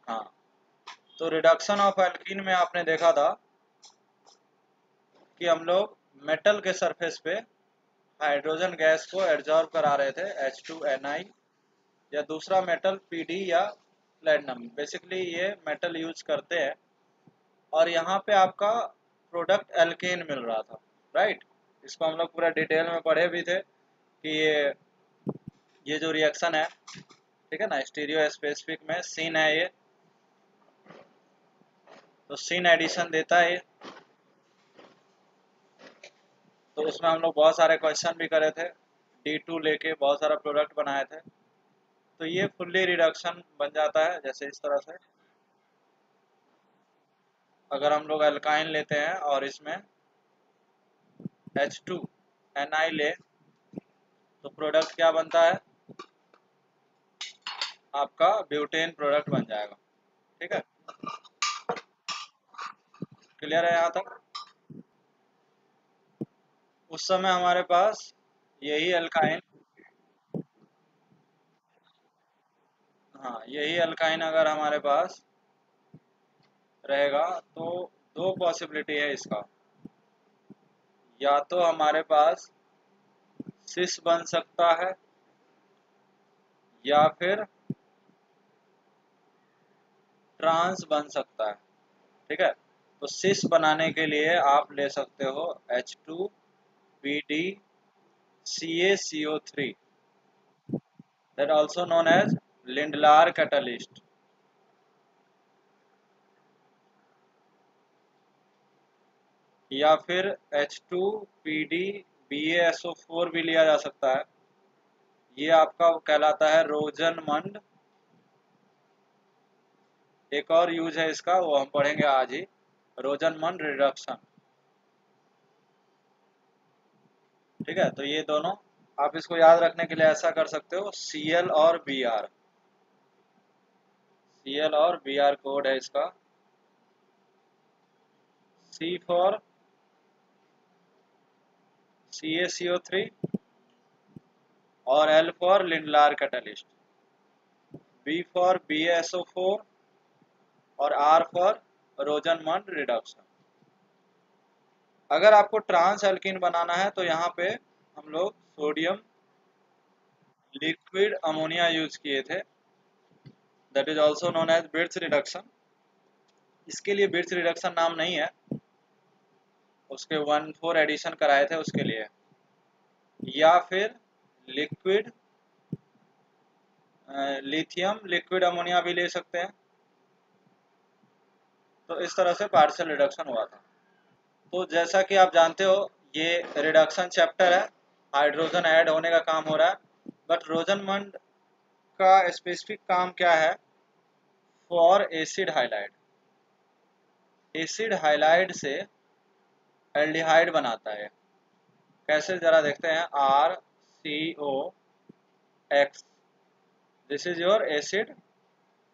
हाँ, तो reduction of alkene में आपने देखा था कि हम लोग मेटल के सरफेस पे हाइड्रोजन गैस को एब्जॉर्ब करा रहे थे H2NI, या दूसरा मेटल PD या प्लेटिनम, बेसिकली ये मेटल यूज करते हैं। और यहाँ पे आपका प्रोडक्ट एल्केन मिल रहा था, राइट। इसको हम लोग पूरा डिटेल में पढ़े भी थे कि ये जो रिएक्शन है, ठीक है ना, स्टीरियो स्पेसिफिक में सीन है ये, तो सीन एडिशन देता है ये। तो उसमें हम लोग बहुत सारे क्वेश्चन भी करे थे, D2 लेके बहुत सारा प्रोडक्ट बनाए थे। तो ये फुल्ली रिडक्शन बन जाता है जैसे इस तरह से। अगर हम लोग अल्काइन लेते हैं और इसमें H2NI ले, तो प्रोडक्ट क्या बनता है, आपका ब्यूटेन प्रोडक्ट बन जाएगा। ठीक है, क्लियर है यहाँ तक। उस समय हमारे पास यही अल्काइन, हाँ यही अल्काइन अगर हमारे पास रहेगा तो दो पॉसिबिलिटी है इसका, या तो हमारे पास सिस बन सकता है या फिर ट्रांस बन सकता है। ठीक है, तो सिस बनाने के लिए आप ले सकते हो H2BD that also known as Lindlar catalyst, या फिर H2PDBaSO4 भी लिया जा सकता है। ये आपका कहलाता है रोजनमंड। एक और यूज है इसका, वो हम पढ़ेंगे आज ही, रोजनमंड रिडक्शन। ठीक है, तो ये दोनों आप इसको याद रखने के लिए ऐसा कर सकते हो, Cl और Br, Cl और Br कोड है इसका। C फॉर CaCO3 और L for Lindlar catalyst, B for BaSO4 और R फॉर रोजनमंड रिडक्शन। अगर आपको ट्रांस एल्कीन बनाना है तो यहाँ पे हम लोग सोडियम लिक्विड अमोनिया यूज किए थे, that is also known as Birch reduction. इसके लिए बिट्स रिडक्शन नाम नहीं है, उसके 1,4 एडिशन कराए थे उसके लिए। या फिर लिक्विड लिथियम लिक्विड अमोनिया भी ले सकते हैं। तो इस तरह से पार्शियल रिडक्शन हुआ था। तो जैसा कि आप जानते हो, ये रिडक्शन चैप्टर है, हाइड्रोजन ऐड होने का काम हो रहा है। बट रोजनमंड का स्पेसिफिक काम क्या है, for acid halide. Acid halide से एल्डिहाइड बनाता है। कैसे जरा देखते हैं, RCOX, this is your acid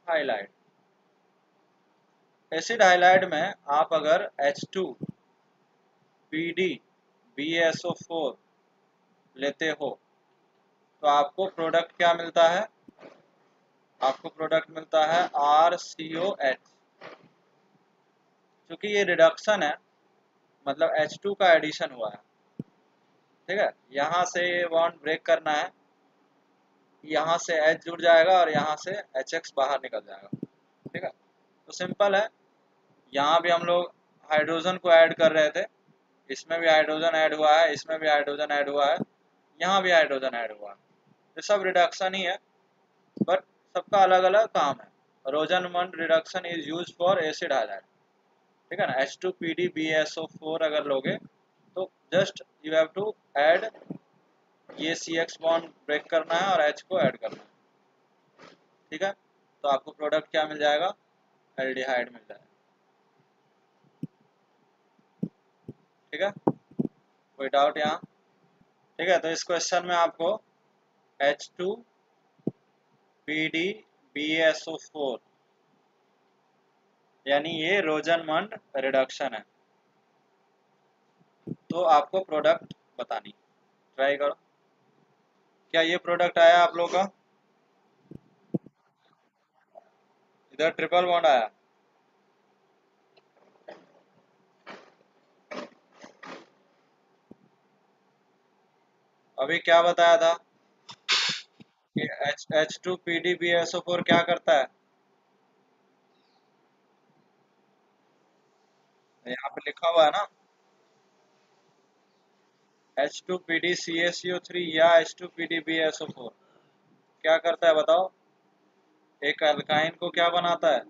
halide. Acid halide में आप अगर H2BD BaSO4 लेते हो तो आपको प्रोडक्ट क्या मिलता है, आपको प्रोडक्ट मिलता है RCOH। क्योंकि ये रिडक्शन है, मतलब H2 का एडिशन हुआ है। ठीक है, यहाँ से ये बॉन्ड ब्रेक करना है, यहाँ से H जुड़ जाएगा और यहाँ से HX बाहर निकल जाएगा। ठीक है, तो सिंपल है। यहाँ भी हम लोग हाइड्रोजन को ऐड कर रहे थे, इसमें भी हाइड्रोजन ऐड हुआ है, इसमें भी हाइड्रोजन ऐड हुआ है, यहाँ भी हाइड्रोजन ऐड हुआ है। ये सब रिडक्शन ही है, बट सबका अलग अलग काम है। Rosenmund reduction is use for acid halide. ठीक है ना, H2PDBaSO4 अगर लोगे तो just you have to add, ये CX बॉन्ड ब्रेक करना है और H को ऐड करना है। ठीक है, तो आपको प्रोडक्ट क्या मिल जाएगा, एल्डिहाइड मिल जाएगा। ठीक है, कोई डाउट यहाँ। ठीक है, तो इस क्वेश्चन में आपको H2PDBaSO4 यानी ये रोजनमंड रिडक्शन है, तो आपको प्रोडक्ट बतानी, ट्राई करो। क्या ये प्रोडक्ट आया आप लोगों का? इधर ट्रिपल बॉन्ड आया। अभी क्या बताया था कि H2PDBSO4 क्या करता है, यहाँ पे लिखा हुआ है ना, H2PDCSO3 या H2PDBSO4 क्या करता है बताओ, एक अल्काइन को क्या बनाता है,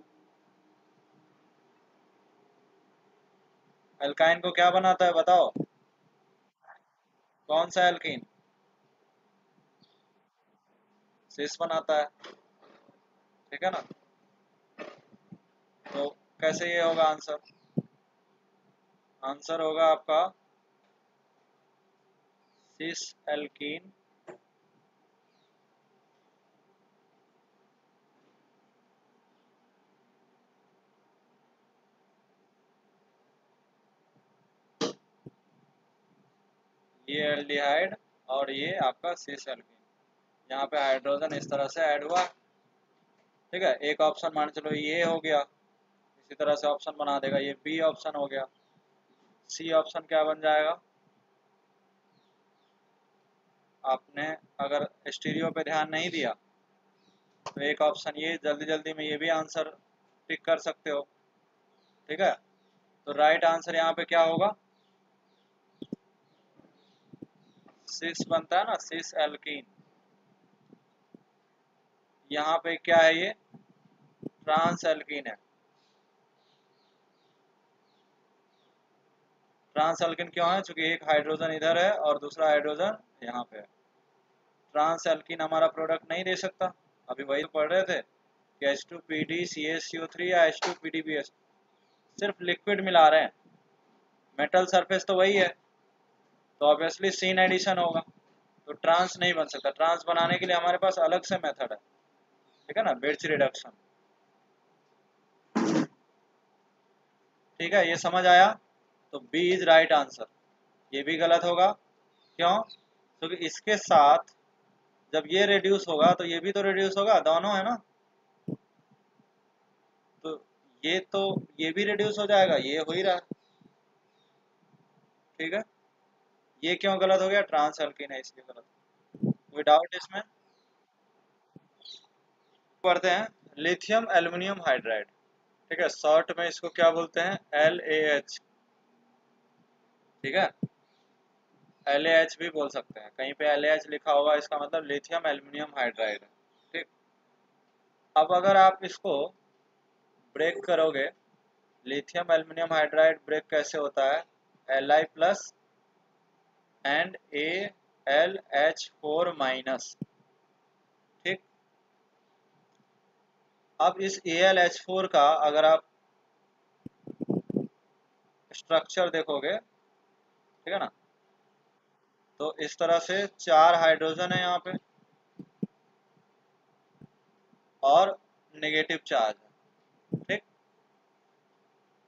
अल्काइन को क्या बनाता है बताओ, कौन सा एल्कीन, सिस बनाता है, ठीक है ना। तो कैसे ये होगा आंसर, आंसर होगा आपका सिस एल्कीन ये एल्डिहाइड और ये आपका सिस एल्कीन, यहाँ पे हाइड्रोजन इस तरह से ऐड हुआ, ठीक है। एक ऑप्शन मान चलो ये हो गया, इसी तरह से ऑप्शन बना देगा, ये बी ऑप्शन हो गया। सी ऑप्शन क्या बन जाएगा, आपने अगर स्टीरियो पे ध्यान नहीं दिया तो एक ऑप्शन ये जल्दी जल्दी में ये भी आंसर टिक कर सकते हो, ठीक है। तो राइट आंसर यहाँ पे क्या होगा, सिस बनता है ना, सिस एल्कीन। यहाँ पे क्या है, ये ट्रांस एल्कीन है। ट्रांस एल्कीन क्यों है, क्योंकि एक हाइड्रोजन इधर है और दूसरा हाइड्रोजन यहाँ पे है। ट्रांस एल्कीन हमारा प्रोडक्ट नहीं दे सकता, अभी वही तो पढ़ रहे थे कि H2PdCSO3 या H2PdBS, सिर्फ लिक्विड मिला रहे हैं, मेटल सरफेस तो वही है, तो ऑब्वियसली सीन एडिशन होगा, तो ट्रांस नहीं बन सकता। ट्रांस बनाने के लिए हमारे पास अलग से मेथड है, ठीक है ना, बिर्च रिडक्शन, ठीक है, ये समझ आया। तो बी इज राइट आंसर, ये भी गलत होगा, क्यों, क्योंकि इसके साथ जब ये रिड्यूस होगा तो ये भी तो रिड्यूस होगा, दोनों है ना, तो तो ये भी रिड्यूस हो जाएगा, ये हो ही रहा है, ठीक है। ये क्यों गलत हो गया, ट्रांस एल्कीन है इसलिए गलत, कोई डाउट इसमें। पढ़ते हैं लिथियम एल्युमिनियम हाइड्राइड, ठीक है, शॉर्ट में इसको क्या बोलते हैं, LaH, ठीक है, LaH भी बोल सकते हैं, कहीं पे LaH लिखा होगा इसका मतलब लिथियम एल्युमिनियम हाइड्राइड है, ठीक। अब अगर आप इसको ब्रेक करोगे, लिथियम एल्युमिनियम हाइड्राइड ब्रेक कैसे होता है, Li plus and AlH4 minus, ठीक। अब इस AlH4 का अगर आप स्ट्रक्चर देखोगे, ठीक है ना, तो इस तरह से 4 हाइड्रोजन है यहाँ पे और नेगेटिव चार्ज है, ठीक।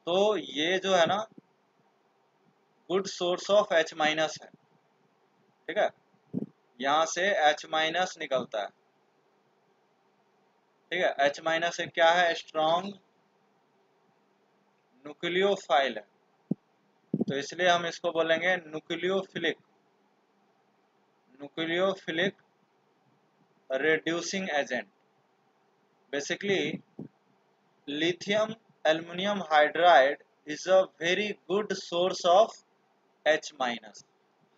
तो ये जो है ना good source of H minus है, ठीक है, यहाँ से H माइनस निकलता है, ठीक है। H माइनस एक क्या है, स्ट्रॉन्ग न्यूक्लियोफाइल है, तो इसलिए हम इसको बोलेंगे nucleophilic, nucleophilic reducing agent। Basically, lithium aluminum hydride is a very good source of H minus,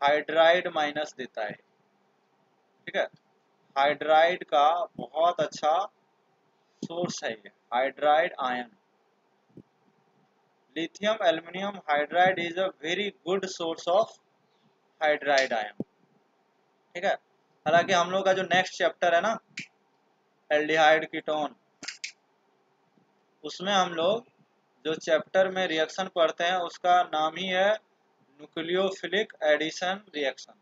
hydride minus देता है, ठीक है, हाइड्राइड का बहुत अच्छा सोर्स है ये, hydride ion, lithium aluminium hydride is a very good source of hydride ion, ठीक है। हालांकि हम लोग का जो नेक्स्ट चैप्टर है ना, एल्डिहाइड कीटोन, उसमें हम लोग जो चैप्टर में रिएक्शन पढ़ते हैं उसका नाम ही है न्यूक्लियोफिलिक एडिशन रिएक्शन।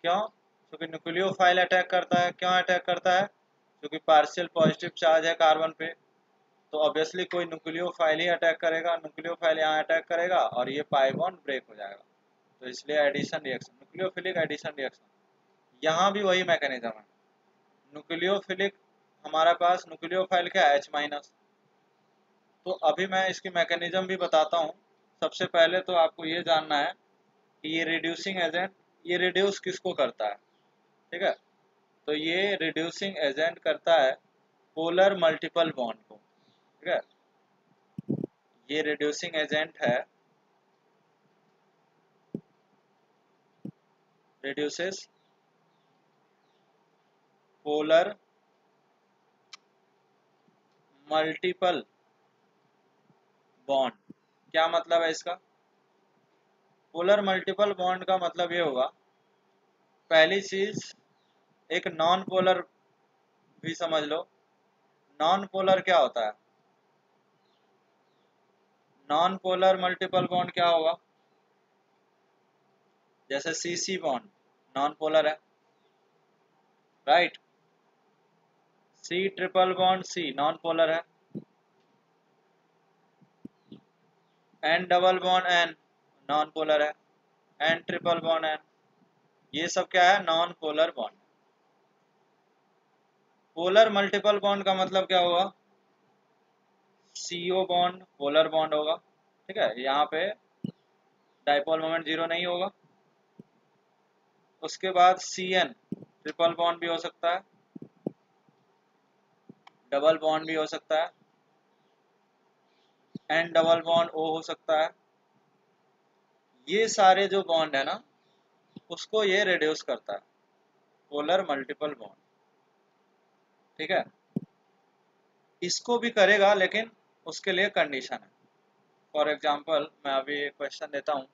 क्यों, क्योंकि न्यूक्लियोफाइल अटैक करता है, क्यों अटैक करता है, क्योंकि पार्शियल पॉजिटिव चार्ज है कार्बन पे, तो ऑब्वियसली कोई न्यूक्लियोफाइल ही अटैक करेगा, न्यूक्लियोफाइल यहाँ अटैक करेगा और ये पाई बॉन्ड ब्रेक हो जाएगा, तो इसलिए addition reaction, nucleophilic addition reaction. यहाँ भी वही मैकेनिज्म है, न्यूक्लियोफिलिक, हमारे पास न्यूक्लियोफाइल क्या है, H माइनस, तो अभी मैं इसकी मैकेनिज्म भी बताता हूँ। सबसे पहले तो आपको ये जानना है कि ये रिड्यूसिंग एजेंट ये रिड्यूस किसको करता है, ठीक है। तो ये रिड्यूसिंग एजेंट करता है पोलर मल्टीपल बॉन्ड को, ठीक है। ये रिड्यूसिंग एजेंट है, रिड्यूसेस पोलर मल्टीपल बॉन्ड। क्या मतलब है इसका? पोलर मल्टीपल बॉन्ड का मतलब ये होगा, पहली चीज एक नॉन पोलर भी समझ लो। नॉन पोलर क्या होता है? नॉन पोलर मल्टीपल बॉन्ड क्या होगा? जैसे C C bond non polar है, right. C triple bond C non polar है। N double bond N non polar है। एन ट्रिपल बॉन्ड एन, ये सब क्या है? Non polar bond. Polar multiple bond का मतलब क्या होगा? सीओ बॉन्ड पोलर बॉन्ड होगा, ठीक है। यहाँ पे डाइपोल मोमेंट जीरो नहीं होगा। उसके बाद सी एन ट्रिपल बॉन्ड भी हो सकता है, डबल बॉन्ड भी हो सकता है, एन डबल बॉन्ड ओ हो सकता है। ये सारे जो बॉन्ड है ना, उसको ये रिड्यूस करता है, पोलर मल्टीपल बॉन्ड, ठीक है। इसको भी करेगा लेकिन उसके लिए कंडीशन है। फॉर एग्जांपल मैं अभी एक क्वेश्चन देता हूँ।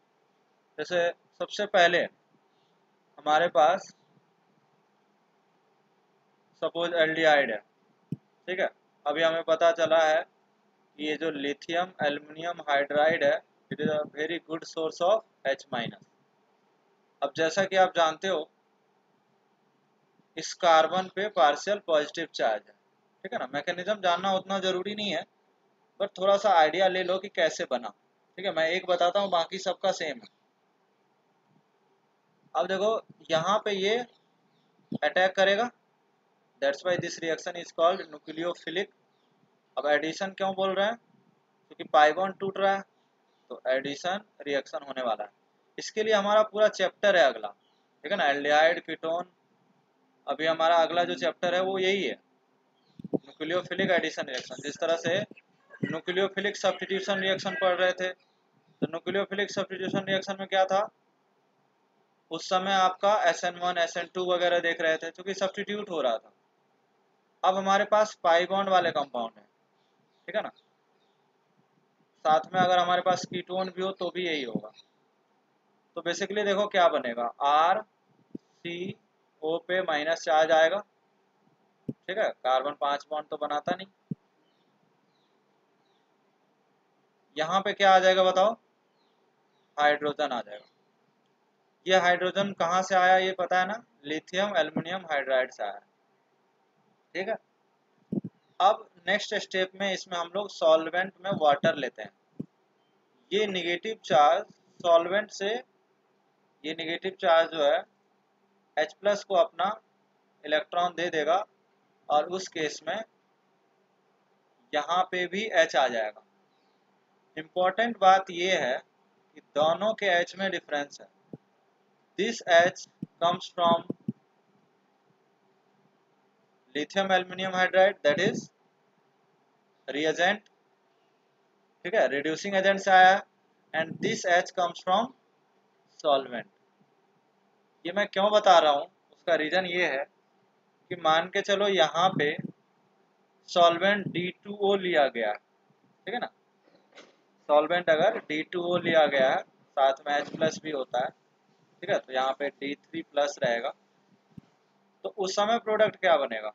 जैसे सबसे पहले हमारे पास सपोज एल्डिहाइड है, ठीक है। अभी हमें पता चला है कि ये जो लिथियम एल्युमिनियम हाइड्राइड है, it is a very good source of H minus. अब जैसा कि आप जानते हो, इस कार्बन पे पार्शियल पॉजिटिव चार्ज है, ठीक है ना। मैकेनिज्म जानना उतना जरूरी नहीं है, पर थोड़ा सा आइडिया ले लो कि कैसे बना, ठीक है। मैं एक बताता हूँ, बाकी सबका सेम है। अब देखो, यहाँ पे ये अटैक करेगा, that's why this reaction is called nucleophilic. अब एडिशन क्यों बोल रहे हैं? क्योंकि पाई बॉन्ड टूट रहा है, तो एडिशन रिएक्शन होने वाला है। इसके लिए हमारा पूरा चैप्टर है अगला, ठीक है ना, एल्डिहाइड कीटोन। अभी हमारा अगला जो चैप्टर है वो यही है, न्यूक्लियोफिलिक एडिशन रिएक्शन। जिस तरह से न्यूक्लियोफिलिक सब्स्टिट्यूशन रिएक्शन पढ़ रहे थे, तो न्यूक्लियोफिलिक सब्स्टिट्यूशन रिएक्शन में क्या था? उस समय आपका SN1 SN2 वगैरह देख रहे थे, क्योंकि सब्स्टिट्यूट हो रहा था। अब हमारे पास पाई बॉन्ड वाले कंपाउंड है, ठीक है ना। साथ में अगर हमारे पास कीटोन भी हो तो भी यही होगा। तो बेसिकली देखो क्या बनेगा, RCO पे माइनस चार्ज आएगा, ठीक है। कार्बन 5 बॉन्ड तो बनाता नहीं। यहाँ पे क्या आ जाएगा बताओ? हाइड्रोजन आ जाएगा। ये हाइड्रोजन कहाँ से आया ये पता है ना? लिथियम एल्युमिनियम हाइड्राइड से आया, ठीक है। अब नेक्स्ट स्टेप में इसमें हम लोग सॉल्वेंट में वाटर लेते हैं। ये निगेटिव चार्ज सॉल्वेंट से, ये निगेटिव चार्ज जो है H प्लस को अपना इलेक्ट्रॉन दे देगा, और उस केस में यहाँ पे भी H आ जाएगा। इम्पोर्टेंट बात ये है कि दोनों के H में डिफरेंस है। This H comes from lithium aluminum hydride, that is reagent, ठीक है, रिड्यूसिंग एजेंट से आया है। And this H comes from solvent। ये मैं क्यों बता रहा हूँ, उसका रीजन ये है कि मान के चलो यहाँ पे सॉल्वेंट D2O लिया गया है, ठीक है ना। सॉल्वेंट अगर D2O लिया गया है, साथ में H प्लस भी होता है, ठीक है, तो यहाँ पे D3 प्लस रहेगा। तो उस समय प्रोडक्ट क्या बनेगा?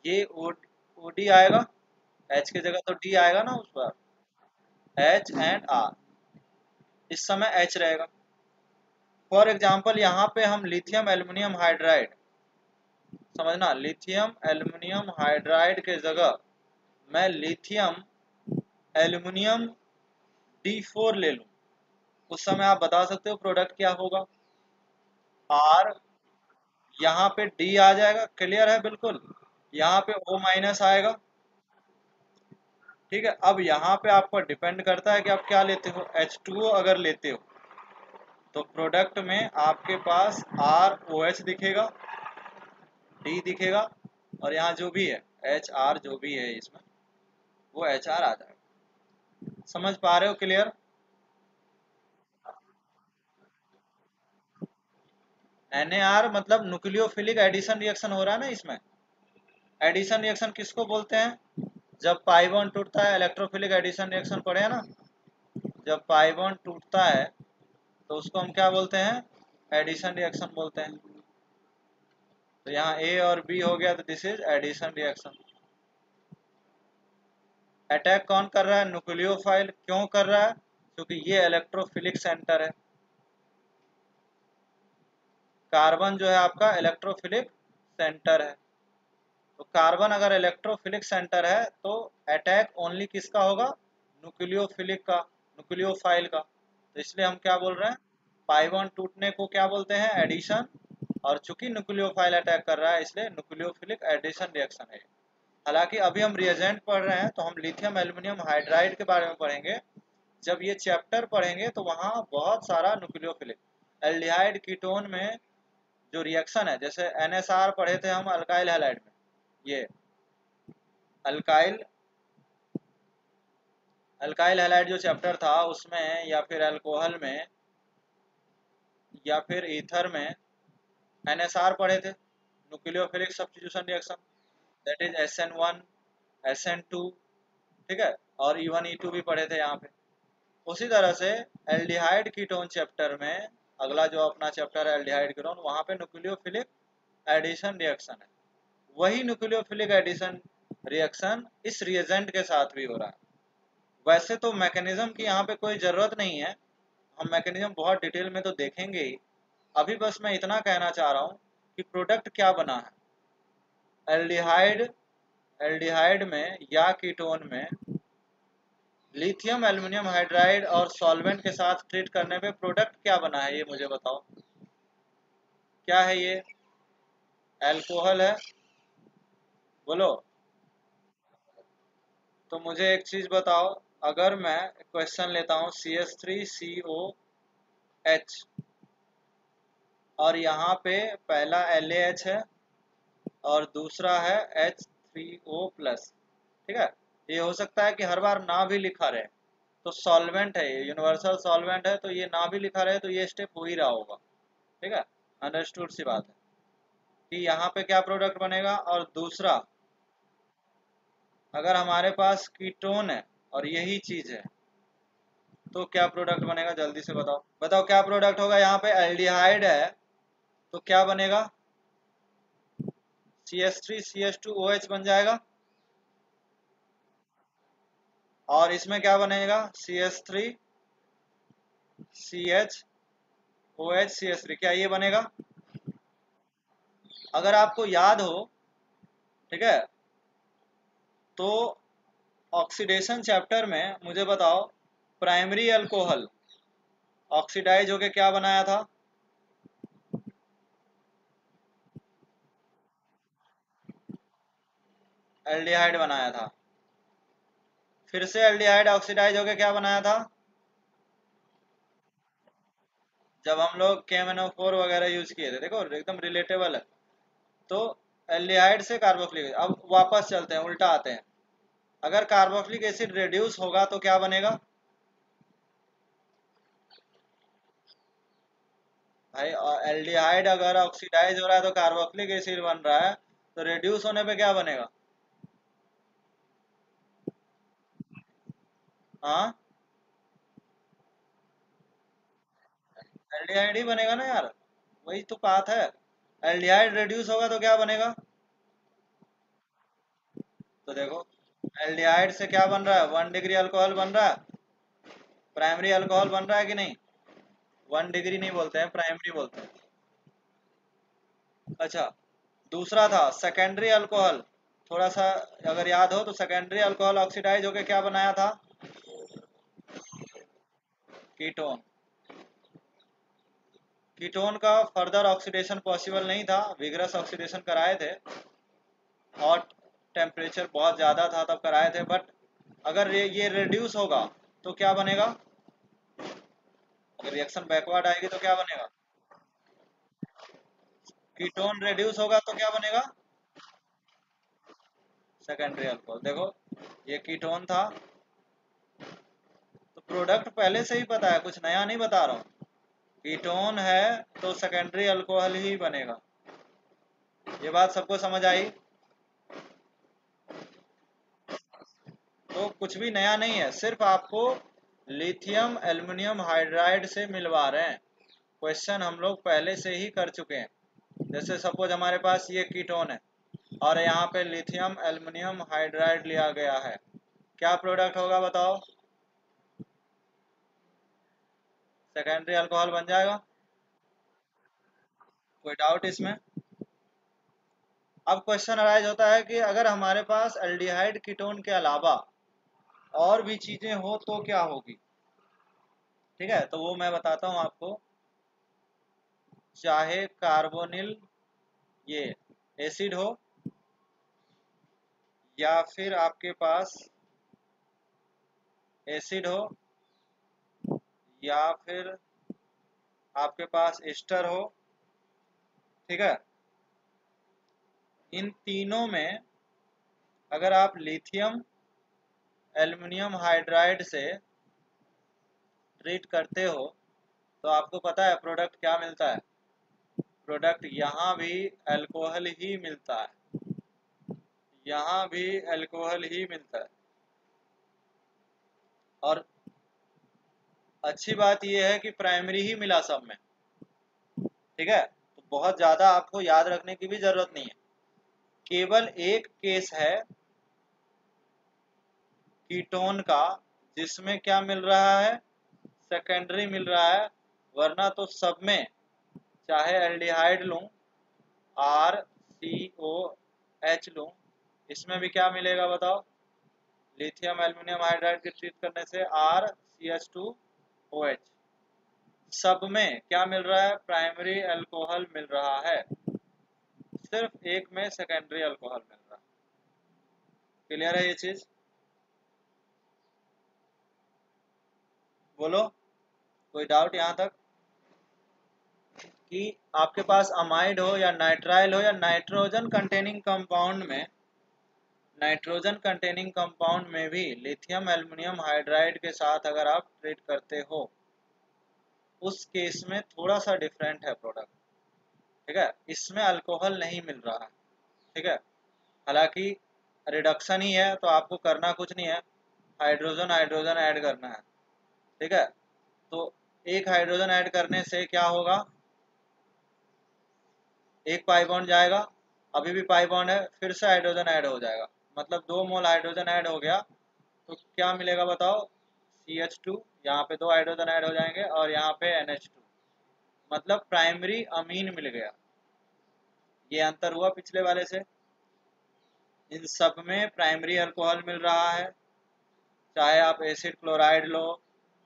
ये OD आएगा, H की जगह तो D आएगा ना उस पर, H एंड R। इस समय H रहेगा। फॉर एग्जाम्पल यहाँ पे हम लिथियम एल्युमिनियम हाइड्राइड, समझना, लिथियम एल्युमिनियम हाइड्राइड के जगह मैं लिथियम एल्युमिनियम D4 ले लूं, उस समय आप बता सकते हो प्रोडक्ट क्या होगा? R, यहाँ पे D आ जाएगा, क्लियर है बिल्कुल। यहाँ पे O माइनस आएगा, ठीक है, अब यहाँ पे आपको डिपेंड करता है कि आप क्या लेते हो। H2O अगर लेते हो तो प्रोडक्ट में आपके पास ROH दिखेगा, D दिखेगा, और यहाँ जो भी है HR जो भी है इसमें वो HR आ जाएगा। समझ पा रहे हो? क्लियर? NAR मतलब न्यूक्लियोफिलिक एडिशन रिएक्शन हो रहा है ना इसमें। एडिशन रिएक्शन किसको बोलते हैं? जब पाई बॉन्ड टूटता है, इलेक्ट्रोफिलिक एडिशन रिएक्शन पढ़े हैं ना। जब पाई बॉन्ड टूटता है तो उसको हम क्या बोलते हैं? एडिशन रिएक्शन बोलते हैं। तो यहाँ A और B हो गया तो this is addition reaction. Attack कौन कर रहा है? न्यूक्लियोफाइल। क्यों कर रहा है? क्योंकि ये इलेक्ट्रोफिलिक सेंटर है। कार्बन जो है आपका इलेक्ट्रोफिलिक सेंटर है। तो कार्बन अगर इलेक्ट्रोफिलिक सेंटर है तो अटैक ओनली किसका होगा? न्यूक्लियोफिलिक का, न्यूक्लियोफाइल का। तो इसलिए हम क्या बोल रहे हैं? पाई बॉन्ड टूटने को क्या बोलते हैं? एडिशन। और चूंकि न्यूक्लियोफाइल अटैक कर रहा है इसलिए न्यूक्लियोफिलिक एडिशन रिएक्शन है। हालांकि अभी हम रिएजेंट पढ़ रहे हैं तो हम लिथियम एल्युमिनियम हाइड्राइड के बारे में पढ़ेंगे। जब ये चैप्टर पढ़ेंगे तो वहाँ बहुत सारा न्यूक्लियोफिलिक एल्डिहाइड कीटोन में जो रिएक्शन है, जैसे NSR पढ़े थे हम अल्काइल हैलाइड में, ये अल्काइल अल्काइल हैलाइड जो चैप्टर था उसमें, या फिर अल्कोहल में, या फिर ईथर में NSR पढ़े थे, nucleophilic substitution reaction. That is SN1 SN2। ठीक है, और E1 E2 भी पढ़े थे यहाँ पे। उसी तरह से एल्डिहाइड कीटोन चैप्टर में, अगला जो अपना चैप्टर है एल्डिहाइड कीटोन, वहाँ पे न्यूक्लियोफिलिक एडिशन रिएक्शन है। वही न्यूक्लियोफिलिक एडिशन रिएक्शन इस रिएजेंट के साथ भी हो रहा है। वैसे तो मैकेनिज्म की यहाँ पे कोई ज़रूरत नहीं है, हम मैकेनिज्म बहुत डिटेल में तो देखेंगे ही। अभी बस मैं इतना कहना चाह रहा हूँ कि प्रोडक्ट क्या बना है। एल्डिहाइड एल्डिहाइड में या कीटोन में लिथियम एल्युमिनियम हाइड्राइड और सॉल्वेंट के साथ ट्रीट करने पे प्रोडक्ट क्या बना है, ये मुझे बताओ। क्या है ये? अल्कोहल है, बोलो। तो मुझे एक चीज बताओ, अगर मैं क्वेश्चन लेता हूँ CH3COH और यहाँ पे पहला LaH है और दूसरा है H3O+, ठीक है। ये हो सकता है कि हर बार ना भी लिखा रहे, तो सॉल्वेंट है, ये यूनिवर्सल सॉल्वेंट है, तो ये ना भी लिखा रहे तो ये स्टेप हो ही रहा होगा। ठीक है, अंडरस्टूड सी बात है कि यहाँ पे क्या प्रोडक्ट बनेगा। और दूसरा, अगर हमारे पास कीटोन है और यही चीज है तो क्या प्रोडक्ट बनेगा? जल्दी से बताओ, बताओ क्या प्रोडक्ट होगा। यहाँ पे एल्डिहाइड है तो क्या बनेगा? CH3CH2OH बन जाएगा। और इसमें क्या बनेगा? CH3CHOH CH3, क्या ये बनेगा? अगर आपको याद हो, ठीक है, तो ऑक्सीडेशन चैप्टर में मुझे बताओ, प्राइमरी अल्कोहल ऑक्सीडाइज होके क्या बनाया था? एल्डिहाइड बनाया था। फिर से एल्डिहाइड ऑक्सीडाइज होके क्या बनाया था? जब हम लोग KMnO4 वगैरह यूज किए थे, देखो एकदम रिलेटेबल है। तो एल्डिहाइड से कार्बोक्सिलिक एसिड, अब वापस चलते हैं, उल्टा आते हैं। अगर कार्बोक्सिलिक एसिड रिड्यूस होगा तो क्या बनेगा भाई? एल्डिहाइड अगर ऑक्सीडाइज हो रहा है तो कार्बोक्सिलिक एसिड बन रहा है, तो रिड्यूस होने पे क्या बनेगा? हाँ, एल्डिहाइड ही बनेगा ना यार, वही तो बात है। एल्डिहाइड रिड्यूस होगा तो क्या बनेगा? तो देखो, एल्डिहाइड से क्या बन रहा है? 1 डिग्री अल्कोहल बन रहा है, प्राइमरी अल्कोहल बन रहा है कि नहीं? 1 डिग्री नहीं बोलते हैं, प्राइमरी बोलते हैं। अच्छा, दूसरा था सेकेंडरी अल्कोहल। थोड़ा सा अगर याद हो तो सेकेंडरी अल्कोहल ऑक्सीडाइज होके क्या बनाया था? कीटोन। कीटोन का फर्दर ऑक्सीडेशन पॉसिबल नहीं था, विग्रस ऑक्सीडेशन कराए थे, हॉट टेम्परेचर बहुत ज़्यादा था तब कराए थे। बट अगर ये रिड्यूस होगा तो क्या बनेगा, अगर रिएक्शन बैकवर्ड आएगी तो क्या बनेगा, कीटोन रिड्यूस होगा तो क्या बनेगा, सेकेंडरी अल्कोहल। देखो ये कीटोन था, तो प्रोडक्ट पहले से ही पता है, कुछ नया नहीं बता रहा हूँ। कीटोन है तो सेकेंडरी अल्कोहल ही बनेगा। ये बात सबको समझ आई? तो कुछ भी नया नहीं है, सिर्फ आपको लिथियम एल्युमिनियम हाइड्राइड से मिलवा रहे हैं। क्वेश्चन हम लोग पहले से ही कर चुके हैं। जैसे सपोज हमारे पास ये कीटोन है और यहाँ पे लिथियम एल्युमिनियम हाइड्राइड लिया गया है, क्या प्रोडक्ट होगा बताओ, सेकेंडरी अल्कोहल बन जाएगा। कोई डाउट इसमें? अब क्वेश्चन अराइज होता है कि अगर हमारे पास एल्डिहाइड कीटोन के अलावा और भी चीजें हो तो क्या होगी। ठीक है, तो वो मैं बताता हूँ आपको। चाहे कार्बोनिल ये एसिड हो, या फिर आपके पास एसिड हो, या फिर आपके पास एस्टर हो, ठीक है, इन तीनों में अगर आप लिथियम एल्युमिनियम हाइड्राइड से ट्रीट करते हो तो आपको पता है प्रोडक्ट क्या मिलता है, प्रोडक्ट यहाँ भी अल्कोहल ही मिलता है, यहाँ भी अल्कोहल ही मिलता है। और अच्छी बात यह है कि प्राइमरी ही मिला सब में। ठीक है, तो बहुत ज़्यादा आपको याद रखने की भी ज़रूरत नहीं है। केवल एक केस है कीटोन का जिसमें क्या मिल रहा है, सेकेंडरी मिल रहा है, वरना तो सब में चाहे एल्डिहाइड लूँ, RCOH लूँ, इसमें भी क्या मिलेगा बताओ, लिथियम एल्युमिनियम हाइड्राइड की ट्रीट करने से RCH2OH, सब में क्या मिल रहा है, प्राइमरी अल्कोहल मिल रहा है, सिर्फ एक में सेकेंडरी अल्कोहल मिल रहा है। क्लियर है ये चीज? बोलो, कोई डाउट यहाँ तक? कि आपके पास अमाइड हो या नाइट्राइल हो या नाइट्रोजन कंटेनिंग कंपाउंड में, नाइट्रोजन कंटेनिंग कंपाउंड में भी लिथियम एल्युमिनियम हाइड्राइड के साथ अगर आप ट्रीट करते हो, उस केस में थोड़ा सा डिफरेंट है प्रोडक्ट। ठीक है, इसमें अल्कोहल नहीं मिल रहा है। ठीक है, हालांकि रिडक्शन ही है तो आपको करना कुछ नहीं है, हाइड्रोजन हाइड्रोजन ऐड करना है। ठीक है, तो एक हाइड्रोजन ऐड करने से क्या होगा, एक पाई बॉन्ड जाएगा, अभी भी पाई बॉन्ड है, फिर से हाइड्रोजन ऐड हो जाएगा, मतलब 2 मोल हाइड्रोजन ऐड हो गया। तो क्या मिलेगा बताओ, CH2, यहाँ पे 2 हाइड्रोजन ऐड हो जाएंगे और यहाँ पे NH2, मतलब प्राइमरी अमीन मिल गया। ये अंतर हुआ पिछले वाले से। इन सब में प्राइमरी अल्कोहल मिल रहा है, चाहे आप एसिड क्लोराइड लो,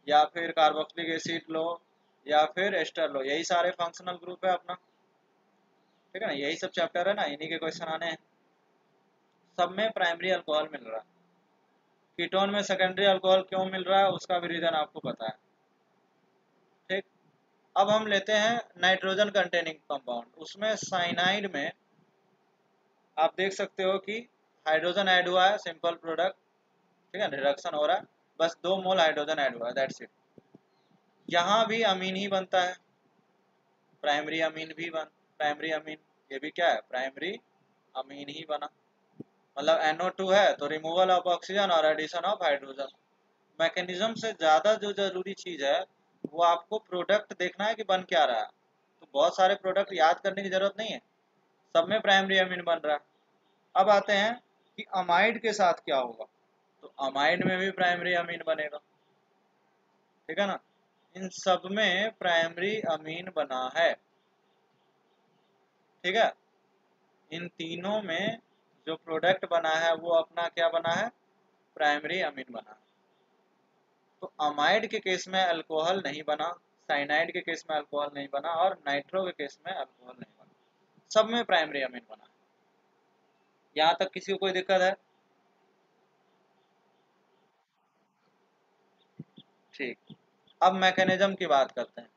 या फिर कार्बोक्सिलिक एसिड लो, या फिर एस्टर लो, यही सारे फंक्शनल ग्रुप है अपना। ठीक है ना, यही सब चैप्टर है ना, इन्हीं के क्वेश्चन आने हैं। सब में प्राइमरी अल्कोहल मिल रहा है। कीटोन में सेकेंडरी अल्कोहल क्यों मिल रहा है उसका भी रीजन आपको पता है। ठीक, अब हम लेते हैं नाइट्रोजन कंटेनिंग कंपाउंड, उसमें साइनाइड में आप देख सकते हो कि हाइड्रोजन ऐड हुआ है, सिंपल प्रोडक्ट। ठीक है, रिडक्शन हो रहा है, बस 2 मोल हाइड्रोजन ऐड हुआ है, दैट्स इट। यहाँ भी अमीन ही बनता है, प्राइमरी अमीन भी प्राइमरी अमीन, ये भी क्या है, प्राइमरी अमीन ही बना। मतलब NO2 है तो रिमूवल ऑफ ऑक्सीजन और एडिशन ऑफ हाइड्रोजन। मैकेनिज्म से ज़्यादा जो जरूरी चीज़ है वो आपको प्रोडक्ट देखना है कि बन क्या रहा है। तो बहुत सारे प्रोडक्ट याद करने की जरूरत नहीं है, सब में प्राइमरी अमीन बन रहा है। अब आते हैं कि अमाइड के साथ क्या होगा, तो अमाइड में भी प्राइमरी अमीन बनेगा। ठीक है ना, इन सब में प्राइमरी अमीन बना है। ठीक है, इन तीनों में जो प्रोडक्ट बना है वो अपना क्या बना है, प्राइमरी अमीन बना है। तो अमाइड के केस में अल्कोहल नहीं बना, साइनाइड के केस में अल्कोहल नहीं बना, और नाइट्रो के केस में अल्कोहल नहीं बना, सब में प्राइमरी अमीन बना। यहाँ तक किसी को कोई दिक्कत है? ठीक, अब मैकेनिज्म की बात करते हैं।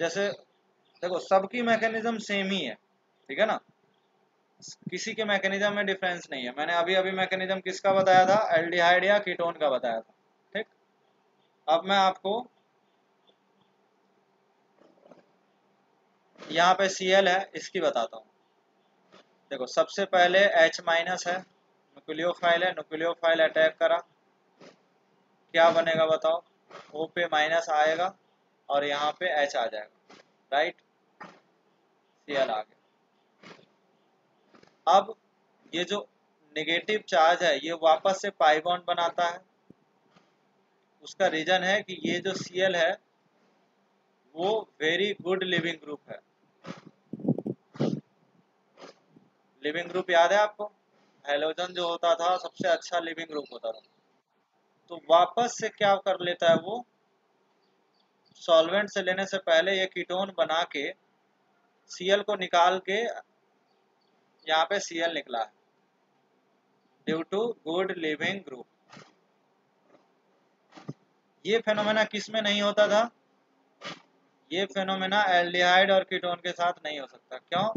जैसे देखो, सबकी मैकेनिज्म सेम ही है, ठीक है ना, किसी के मैकेनिज्म में डिफरेंस नहीं है। मैंने अभी अभी मैकेनिज्म किसका बताया था, एल्डिहाइड या कीटोन का बताया था। ठीक, अब मैं आपको यहाँ पे Cl है इसकी बताता हूँ। देखो, सबसे पहले H माइनस है, न्यूक्लियोफाइल है, न्यूक्लियोफाइल अटैक करा, क्या बनेगा बताओ, O पे माइनस आएगा और यहाँ पे H आ जाएगा, राइट, Cl आ गया। अब ये जो नेगेटिव चार्ज है ये वापस से पाई बॉन्ड बनाता है। उसका रीजन है कि ये जो Cl है वो वेरी गुड लिविंग ग्रुप है। लिविंग ग्रुप याद है आपको, हेलोजन जो होता था सबसे अच्छा लिविंग ग्रुप होता था। तो वापस से क्या कर लेता है वो, सॉल्वेंट से लेने से पहले ये कीटोन बना के Cl को निकाल के, यहाँ पे Cl निकला है due to good leaving group. ये फेनोमेना किस में नहीं होता था, ये फेनोमेना एल्डिहाइड और कीटोन के साथ नहीं हो सकता। क्यों,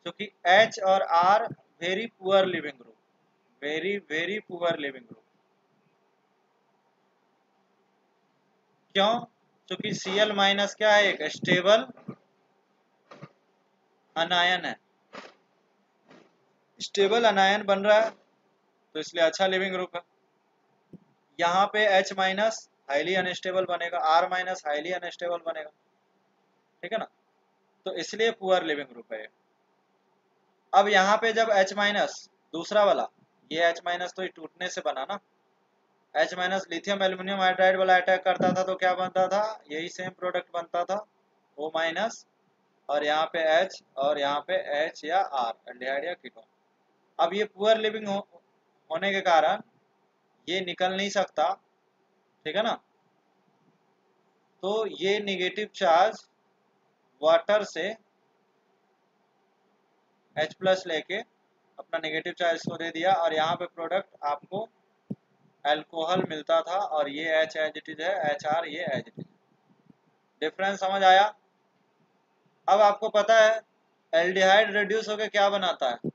क्योंकि H और R very poor leaving group, very very poor leaving group. क्यों, क्योंकि Cl माइनस क्या है, एक स्टेबल अनायन है, स्टेबल अनायन बन रहा है तो इसलिए अच्छा लिविंग ग्रुप है। यहाँ पे H माइनस हाईली अनस्टेबल बनेगा, R माइनस हाईली अनस्टेबल बनेगा, ठीक है ना, तो इसलिए पुअर लिविंग ग्रुप है। अब यहाँ पे जब H माइनस दूसरा वाला, ये H माइनस तो टूटने से बना ना, H minus lithium aluminium hydride वाला अटैक करता था तो क्या बनता था, यही सेम प्रोडक्ट बनता था, O माइनस और यहाँ पे H और यहाँ पे H या R, एल्डिहाइड या कीटोन। अब ये पुअर लिविंग होने के कारण ये निकल नहीं सकता, ठीक है ना, तो ये नेगेटिव चार्ज वाटर से H प्लस लेके अपना नेगेटिव चार्ज को दे दिया और यहाँ पे प्रोडक्ट आपको अल्कोहल मिलता था और ये H एज इट इज है, HR ये एज इट इज। डिफरेंस समझ आया। अब आपको पता है एल्डिहाइड रिड्यूस होके क्या बनाता है,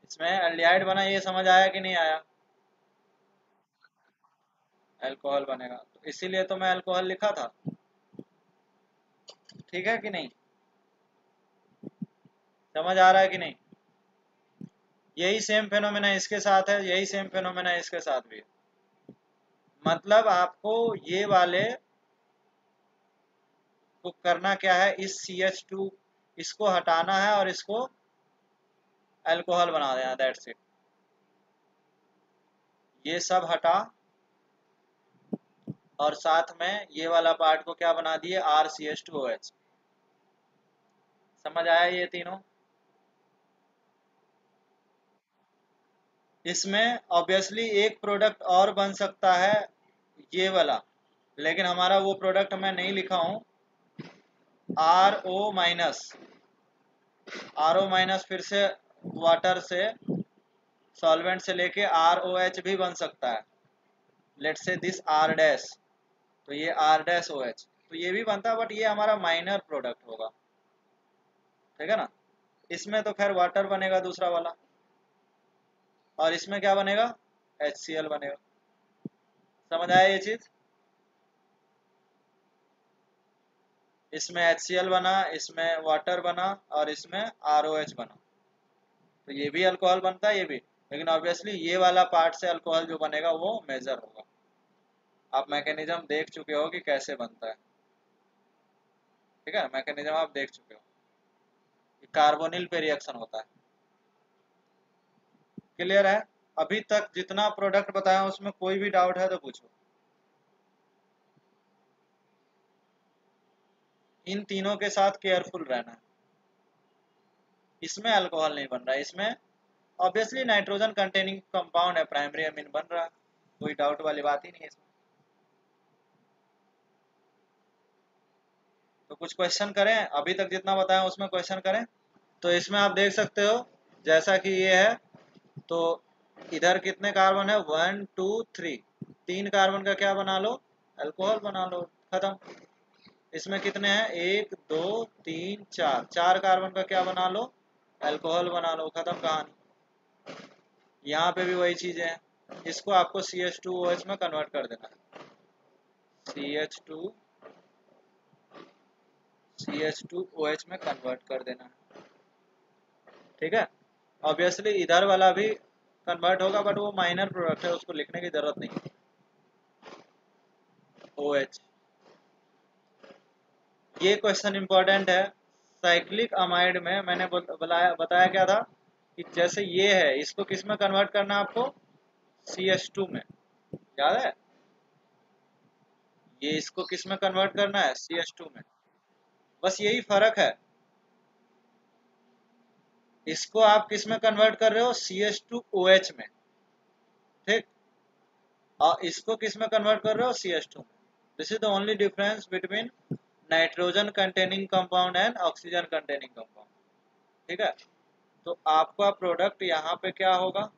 इसमें एल्डिहाइड बना, ये समझ आया कि नहीं आया, अल्कोहल बनेगा, तो इसीलिए तो मैं अल्कोहल लिखा था, ठीक है कि नहीं, समझ आ रहा है कि नहीं। यही सेम फेनोमेना इसके साथ है, यही सेम फेनोमेना इसके साथ भी है। मतलब आपको ये वाले को करना क्या है, इस CH2 इसको हटाना है और इसको अल्कोहल बना देना, दैट्स इट। ये सब हटा और साथ में ये वाला पार्ट को क्या बना दिए, RCH2OH। समझ आया ये तीनों। इसमें ऑब्वियसली एक प्रोडक्ट और बन सकता है, ये वाला, लेकिन हमारा वो प्रोडक्ट मैं नहीं लिखा हूँ, RO माइनस, RO माइनस फिर से वाटर से, सॉल्वेंट से लेके ROH भी बन सकता है, let's say this R dash, तो ये R डैश OH, तो ये भी बनता है, बट ये हमारा माइनर प्रोडक्ट होगा, ठीक है ना। इसमें तो खैर वाटर बनेगा दूसरा वाला, और इसमें क्या बनेगा, HCl बनेगा। समझ आया ये चीज, इसमें HCl बना, इसमें वाटर बना और इसमें ROH बना, तो ये भी अल्कोहल बनता है, ये भी, लेकिन ऑब्वियसली ये वाला पार्ट से अल्कोहल जो बनेगा वो मेजर होगा। आप मैकेनिज्म देख चुके हो कि कैसे बनता है, ठीक है, मैकेनिज्म आप देख चुके हो, कार्बोनिल पे रिएक्शन होता है। क्लियर है, अभी तक जितना प्रोडक्ट बताया उसमें कोई भी डाउट है तो पूछो। इन तीनों के साथ केयरफुल रहना है। इसमें अल्कोहल नहीं बन रहा है, इसमें ऑब्वियसली नाइट्रोजन कंटेनिंग कंपाउंड है, प्राइमरी अमीन बन रहा है, कोई डाउट वाली बात ही नहीं है इसमें। तो कुछ क्वेश्चन करें, अभी तक जितना बताया उसमें क्वेश्चन करें। तो इसमें आप देख सकते हो जैसा कि ये है, तो इधर कितने कार्बन है, 1 2 3, 3 कार्बन का क्या बना लो, अल्कोहल बना लो, खत्म। इसमें कितने हैं, 1 2 3 4, 4 कार्बन का क्या बना लो, अल्कोहल बना लो, खत्म कहानी। यहाँ पे भी वही चीजें हैं, इसको आपको CH2OH में कन्वर्ट कर देना है, CH2 CH2OH में कन्वर्ट कर देना है, ठीक है। ऑब्वियसली इधर वाला भी कन्वर्ट होगा, बट वो माइनर प्रोडक्ट है, उसको लिखने की जरूरत नहीं है। OH, ये क्वेश्चन इंपॉर्टेंट है। साइक्लिक अमाइड में मैंने बताया क्या था कि जैसे ये है, इसको किस में कन्वर्ट करना है आपको, CH2 में, याद है, ये इसको किस में कन्वर्ट करना है, CH2 में। बस यही फर्क है, इसको आप किस में कन्वर्ट कर रहे हो, CH2OH में, ठीक, और इसको किस में कन्वर्ट कर रहे हो, CH2 में। This is the only difference between nitrogen containing compound and oxygen containing compound, ठीक है। तो आपका प्रोडक्ट यहाँ पे क्या होगा,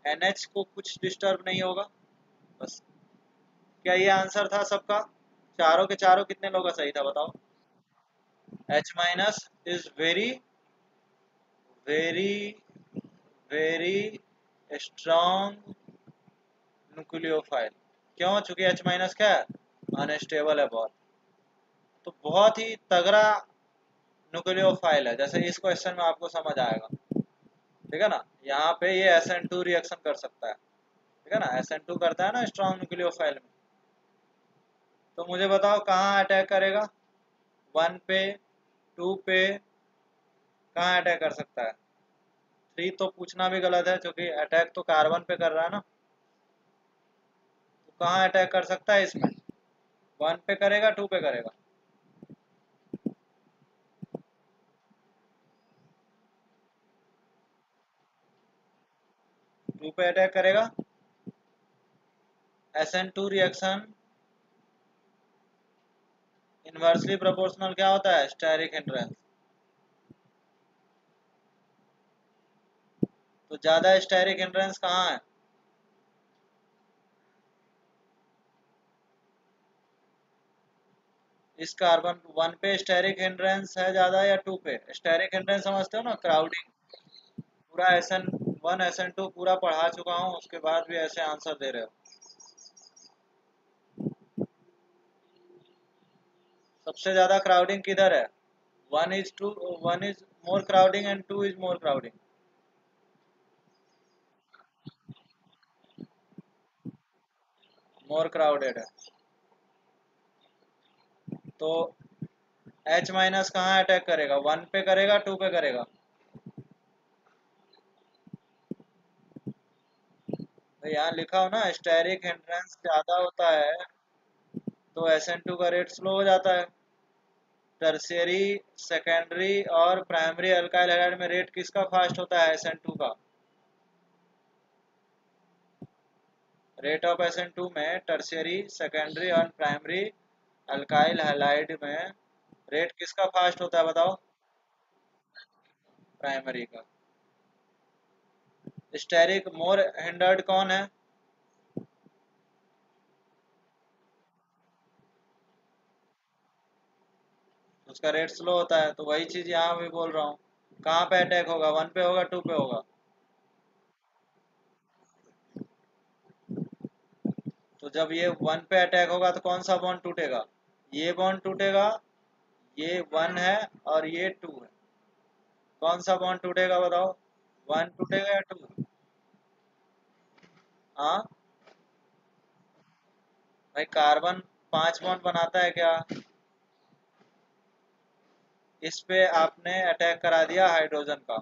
NH को कुछ डिस्टर्ब नहीं होगा, बस। क्या ये आंसर था सबका, चारों के चारों कितने लोगों का सही था बताओ। H minus is very very very strong nucleophile. क्यों, चूंकि H माइनस क्या है, अनस्टेबल है बहुत, तो बहुत ही तगड़ा न्यूक्लियोफाइल है, जैसे इस क्वेश्चन में आपको समझ आएगा, ठीक है ना। यहाँ पे ये SN2 रिएक्शन कर सकता है, ठीक है ना, SN2 करता है ना स्ट्रॉन्ग न्यूक्लियोफाइल में। तो मुझे बताओ कहाँ अटैक करेगा, 1 पे, 2 पे, कहाँ अटैक कर सकता है, 3 तो पूछना भी गलत है क्योंकि अटैक तो कार्बन पे कर रहा है ना, तो कहाँ अटैक कर सकता है इसमें, 1 पे करेगा, 2 पे करेगा, 2 पे अटैक करेगा। SN2 रिएक्शन इनवर्सली प्रोपोर्शनल क्या होता है, स्टेरिक हिंड्रेंस। तो ज्यादा स्टेरिक हिंड्रेंस कहाँ है, इस कार्बन 1 पे स्टेरिक हिंड्रेंस है ज्यादा या 2 पे, स्टेरिक हिंड्रेंस समझते हो ना, क्राउडिंग। पूरा SN1 SN2 पूरा पढ़ा चुका हूँ, उसके बाद भी ऐसे आंसर दे रहे हो। सबसे ज्यादा क्राउडिंग किधर है, 1 is more crowding and 2 is more crowding, more crowded है। तो H माइनस कहाँ अटैक करेगा, 1 पे करेगा, 2 पे करेगा, तो यहाँ लिखा हो ना, स्टेरिक हिंड्रेंस ज्यादा होता है तो SN2 का रेट स्लो हो जाता है। टर्शियरी, सेकेंडरी और प्राइमरी अल्काइल हैलाइड में रेट किसका फास्ट होता है, SN2 का। रेट ऑफ SN2 में टर्शियरी, सेकेंडरी और प्राइमरी अल्काइल हैलाइड में रेट किसका फास्ट होता है बताओ, प्राइमरी का। स्टेरिक मोर हिंडर्ड कौन है, उसका रेट स्लो होता है, तो वही चीज यहाँ भी बोल रहा हूँ। कहाँ पे अटैक होगा, 1 पे होगा, 2 पे होगा। तो जब ये 1 पे अटैक होगा तो कौन सा बॉन्ड टूटेगा, ये बॉन्ड टूटेगा, ये 1 है और ये 2 है, कौन सा बॉन्ड टूटेगा बताओ, 1 टूटेगा या 2। हाँ भाई, कार्बन 5 बॉन्ड बनाता है क्या, इस पे आपने अटैक करा दिया हाइड्रोजन का,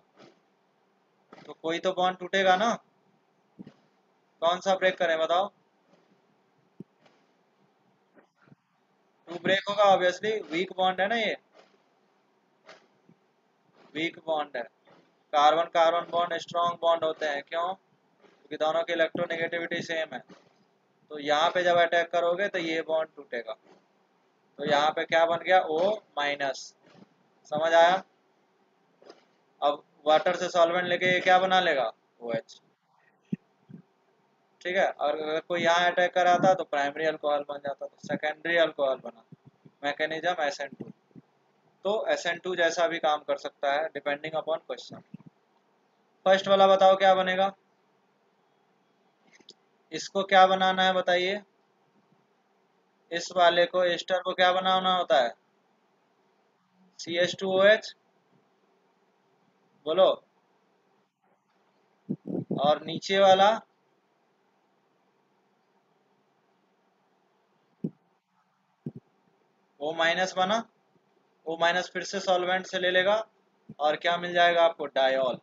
तो कोई तो बॉन्ड टूटेगा ना, कौन सा ब्रेक करें बताओ, 2 ब्रेक होगा, ऑब्वियसली वीक बॉन्ड है ना ये, वीक बॉन्ड है। Carbon carbon bond strong bond होते हैं, क्यों, क्योंकि दोनों की इलेक्ट्रोनेगेटिविटी सेम है। तो यहाँ पे जब अटैक करोगे तो ये बॉन्ड टूटेगा, तो यहाँ पे क्या बन गया, O माइनस, समझ आया। अब वाटर से सॉल्वेंट लेके ये क्या बना लेगा, OH। ठीक है, और अगर कोई यहाँ अटैक कराता तो प्राइमरी अल्कोहल बन जाता, तो सेकेंडरी अल्कोहल बना। Mechanism SN2। तो SN2 जैसा भी काम कर सकता है डिपेंडिंग अपॉन क्वेश्चन। फर्स्ट वाला बताओ क्या बनेगा, इसको क्या बनाना है बताइए, इस वाले को एस्टर को क्या बनाना होता है, CH2OH, बोलो। और नीचे वाला O- बना, O- फिर से सॉल्वेंट से ले लेगा और क्या मिल जाएगा आपको, डायोल।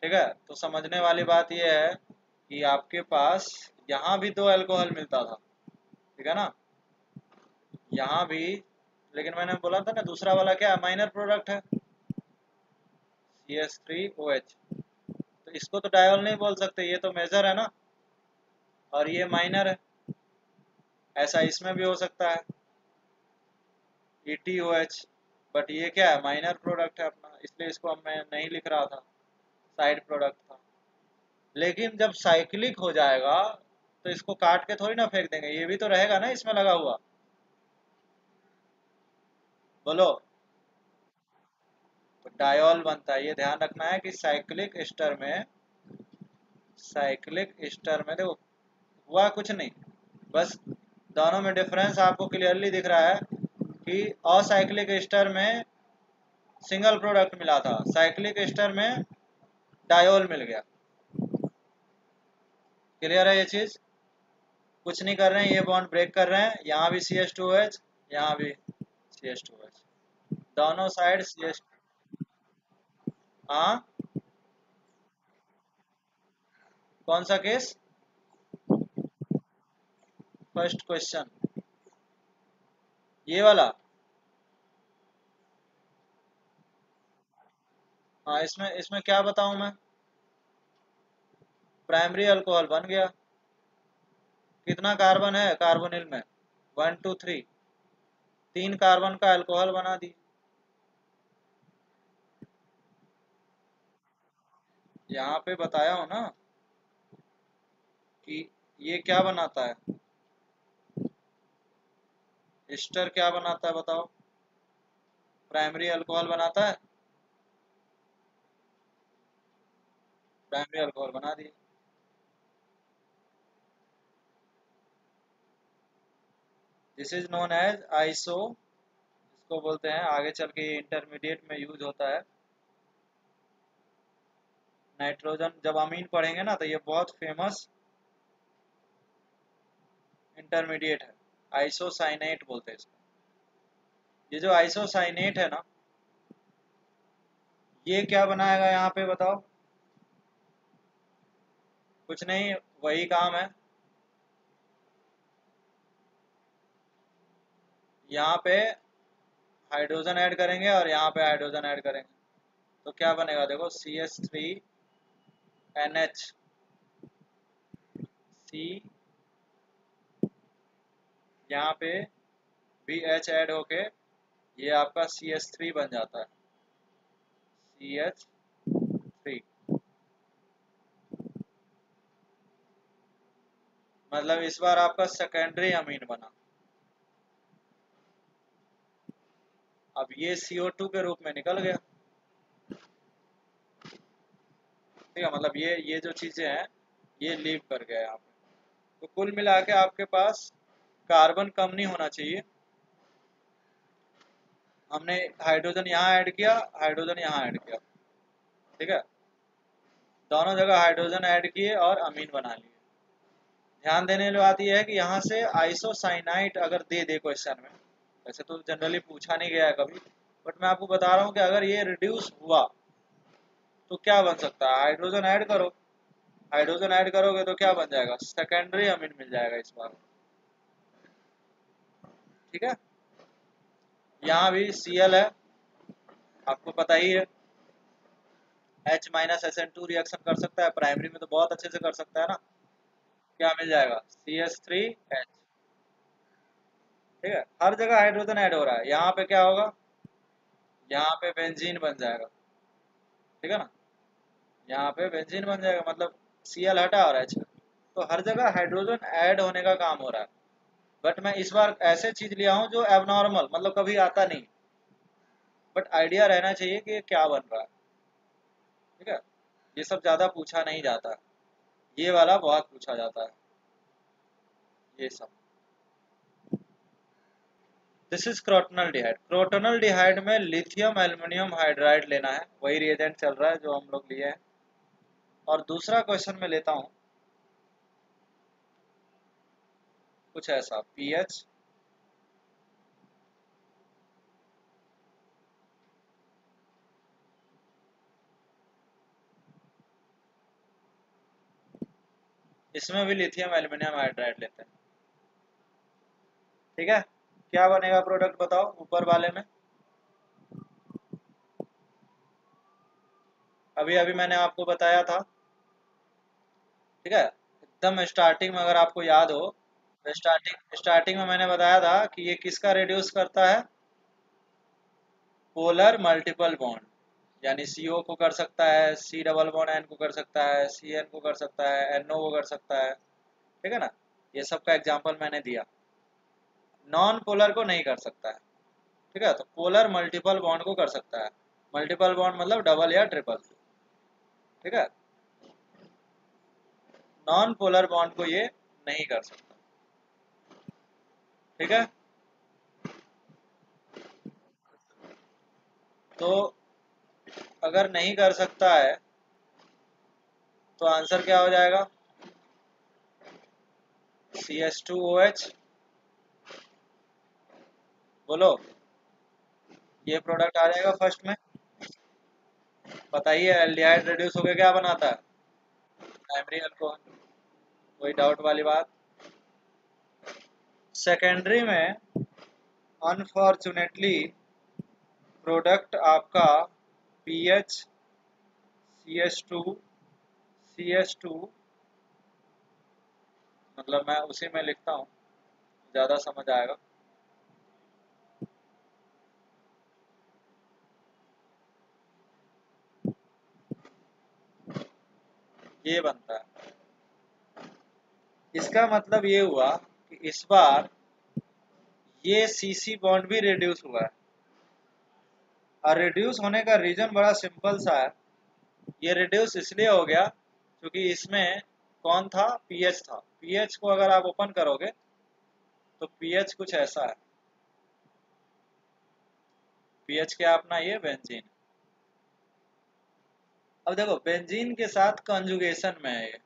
ठीक है, तो समझने वाली बात यह है कि आपके पास यहाँ भी दो अल्कोहल मिलता था, ठीक है ना, यहाँ भी, लेकिन मैंने बोला था ना दूसरा वाला क्या माइनर प्रोडक्ट है, CH3OH। तो इसको तो डायोल नहीं बोल सकते, ये तो मेजर है ना, और ये माइनर है। ऐसा इसमें भी हो सकता है ETOH, बट ये क्या है माइनर प्रोडक्ट है अपना, इसलिए इसको मैं नहीं लिख रहा था, साइड प्रोडक्ट था। लेकिन जब साइक्लिक हो जाएगा तो इसको काट के थोड़ी ना फेंक देंगे, ये भी तो रहेगा ना इसमें लगा हुआ, बोलो। तो डायोल बनता है, ये ध्यान रखना है कि साइक्लिक एस्टर में देखो हुआ कुछ नहीं, बस दोनों में डिफरेंस आपको क्लियरली दिख रहा है कि असाइक्लिक एस्टर में सिंगल प्रोडक्ट मिला था, साइक्लिक एस्टर में डायोल मिल गया। क्लियर है ये चीज, कुछ नहीं कर रहे हैं, ये बॉन्ड ब्रेक कर रहे हैं, यहाँ भी CH2OH, यहाँ भी CH2OH, दोनों साइड CH। हाँ, कौन सा केस, फर्स्ट क्वेश्चन, ये वाला। हाँ, इसमें इसमें क्या बताऊं मैं, प्राइमरी अल्कोहल बन गया। कितना कार्बन है कार्बोनिल में, 1 2 3, 3 कार्बन का अल्कोहल बना दी। यहाँ पे बताया हूँ ना कि ये क्या बनाता है, एस्टर क्या बनाता है बताओ, प्राइमरी अल्कोहल बनाता है, प्राइमरी अल्कोहल बना दी। This is known as iso, इसको बोलते हैं, आगे चल के इंटरमीडिएट में यूज होता है। नाइट्रोजन जब अमीन पढ़ेंगे ना तो ये बहुत फेमस इंटरमीडिएट है, आइसोसाइनेट बोलते हैं इसको। ये जो आइसोसाइनेट है ना, ये क्या बनाएगा यहाँ पे बताओ, कुछ नहीं, वही काम है, यहाँ पे हाइड्रोजन ऐड करेंगे और यहाँ पे हाइड्रोजन ऐड करेंगे, तो क्या बनेगा देखो, CH3NH, C, यहाँ पे भी H ऐड होके ये आपका CH3 बन जाता है, CH3, मतलब इस बार आपका सेकेंडरी अमीन बना। अब ये CO2 के रूप में निकल गया, ठीक है, मतलब ये जो चीजें हैं ये लीव कर गया यहाँ पे। तो कुल मिला के आपके पास कार्बन कम नहीं होना चाहिए, हमने हाइड्रोजन यहाँ ऐड किया, हाइड्रोजन यहाँ ऐड किया, ठीक है, दोनों जगह हाइड्रोजन ऐड किए और अमीन बना लिए। ध्यान देने वाली बात यह है कि यहाँ से आइसोसाइनाइट अगर दे दे क्वेश्चन में, वैसे तो जनरली पूछा नहीं गया है कभी, बट मैं आपको बता रहा हूँ कि अगर ये रिड्यूस हुआ तो क्या बन सकता है, हाइड्रोजन ऐड करो, हाइड्रोजन ऐड करोगे तो क्या बन जाएगा, सेकेंडरी अमीन मिल जाएगा इस बार, ठीक है। यहाँ भी Cl है, आपको पता ही है, H-SN2 रिएक्शन कर सकता है, प्राइमरी में तो बहुत अच्छे से कर सकता है ना, क्या मिल जाएगा, CH3H, ठीक है, हर जगह हाइड्रोजन ऐड हो रहा है, यहाँ पे क्या होगा, यहाँ पे बेंजीन बन जाएगा, ठीक है ना। यहाँ पे बेंजीन बन जाएगा, मतलब Cl हटा और H, तो हर जगह हाइड्रोजन ऐड होने का काम हो रहा है। बट मैं इस बार ऐसे चीज लिया हूँ जो एबनॉर्मल, मतलब कभी आता नहीं, बट आइडिया रहना चाहिए कि ये क्या बन रहा है। ठीक है, ये सब ज्यादा पूछा नहीं जाता, ये वाला बहुत पूछा जाता है ये सब। This is क्रोटोनल्डिहाइड। क्रोटोनल्डिहाइड में लिथियम एल्युमिनियम हाइड्राइड लेना है, वही रिएजेंट चल रहा है जो हम लोग लिए हैं। और दूसरा क्वेश्चन में लेता हूँ कुछ ऐसा, पीएच इसमें भी लिथियम एल्युमिनियम हाइड्राइड लेते हैं। ठीक है, क्या बनेगा प्रोडक्ट बताओ ऊपर वाले में। अभी अभी मैंने आपको बताया था, ठीक है, एकदम स्टार्टिंग में अगर आपको याद हो, तो स्टार्टिंग में मैंने बताया था कि ये किसका रिड्यूस करता है, पोलर मल्टीपल बॉन्ड, यानी CO को कर सकता है, C डबल बॉन्ड N को कर सकता है, CN को कर सकता है, NO को कर सकता है। ठीक है ना, ये सब का एग्जांपल मैंने दिया। नॉन पोलर को नहीं कर सकता है। ठीक है, तो पोलर मल्टीपल बॉन्ड को कर सकता है। मल्टीपल बॉन्ड मतलब डबल या ट्रिपल। ठीक है, नॉन पोलर बॉन्ड को ये नहीं कर सकता। ठीक है, तो अगर नहीं कर सकता है तो आंसर क्या हो जाएगा, CH2OH। बोलो, ये प्रोडक्ट आ जाएगा फर्स्ट में। बताइए एल्डिहाइड रिड्यूस होकर क्या बनाता है, प्राइमरी अल्कोहल, कोई डाउट वाली बात। सेकेंडरी में अनफॉर्चुनेटली प्रोडक्ट आपका पीएच CH2 मतलब मैं उसी में लिखता हूँ, ज़्यादा समझ आएगा। ये बनता है, इसका मतलब ये हुआ कि इस बार ये CC बॉन्ड भी रिड्यूस हुआ है। और रिड्यूस होने का रीजन बड़ा सिंपल सा है। ये रिड्यूस इसलिए हो गया क्योंकि इसमें कौन था, पीएच था। पीएच को अगर आप ओपन करोगे तो पीएच कुछ ऐसा है। पीएच क्या अपना, ये बेंजीन। अब देखो बेंजीन के साथ कंजुगेशन में है ये,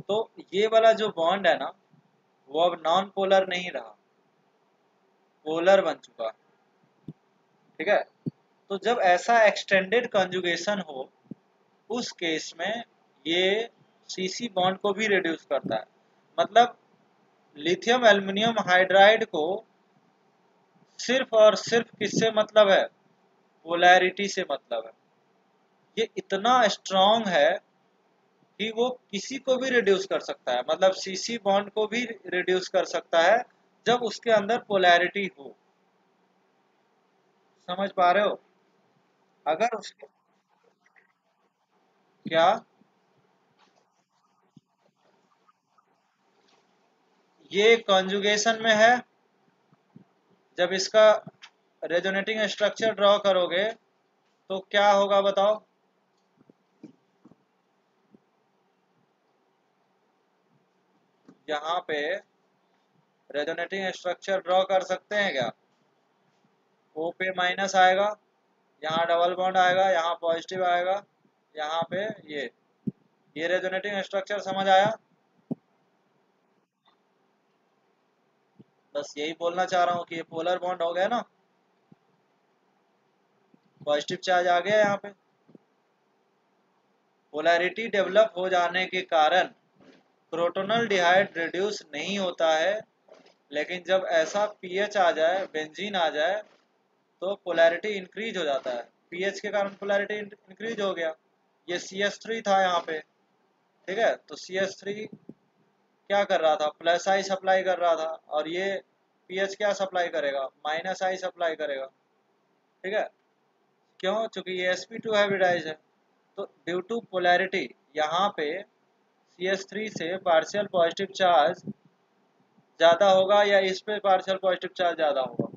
तो ये वाला जो बॉन्ड है ना, वो अब नॉन पोलर नहीं रहा, पोलर बन चुका। ठीक है, तो जब ऐसा एक्सटेंडेड कंजुगेशन हो उस केस में ये सीसी बॉन्ड को भी रिड्यूस करता है। मतलब लिथियम एल्युमिनियम हाइड्राइड को सिर्फ और सिर्फ किससे मतलब है, पोलैरिटी से मतलब है। ये इतना स्ट्रांग है कि वो किसी को भी रिड्यूस कर सकता है, मतलब सीसी बॉन्ड को भी रिड्यूस कर सकता है जब उसके अंदर पोलैरिटी हो। समझ पा रहे हो, अगर उसके क्या, ये कॉन्जुगेशन में है। जब इसका रेजोनेटिंग स्ट्रक्चर ड्रॉ करोगे तो क्या होगा बताओ, यहाँ पे रेजोनेटिंग स्ट्रक्चर ड्रॉ कर सकते हैं क्या। O पे माइनस आएगा, यहाँ डबल बॉन्ड आएगा, यहाँ पॉजिटिव आएगा, यहाँ पे ये रेजोनेटिंग स्ट्रक्चर समझ आया। बस यही बोलना चाह रहा हूँ कि ये पोलर बॉन्ड हो गया ना, पॉजिटिव चार्ज आ गया यहाँ पे। पोलैरिटी डेवलप हो जाने के कारण क्रोटोनल डिहाइड रिड्यूस नहीं होता है, लेकिन जब ऐसा पीएच आ जाए, बेंजीन आ जाए, तो पोलैरिटी इंक्रीज हो जाता है। पीएच के कारण पोलैरिटी इंक्रीज हो गया। ये CH3 था यहाँ पे। ठीक है, तो CH3 क्या कर रहा था, प्लस आई सप्लाई कर रहा था, और ये पीएच क्या सप्लाई करेगा, माइनस आई सप्लाई करेगा। ठीक है, क्यों? चूंकि ये sp2 हाइब्रिडाइज है। तो ड्यू टू पोलैरिटी यहाँ पे CH3 से पार्शियल पॉजिटिव चार्ज ज़्यादा होगा या इस पे पार्शियल पॉजिटिव चार्ज ज़्यादा होगा?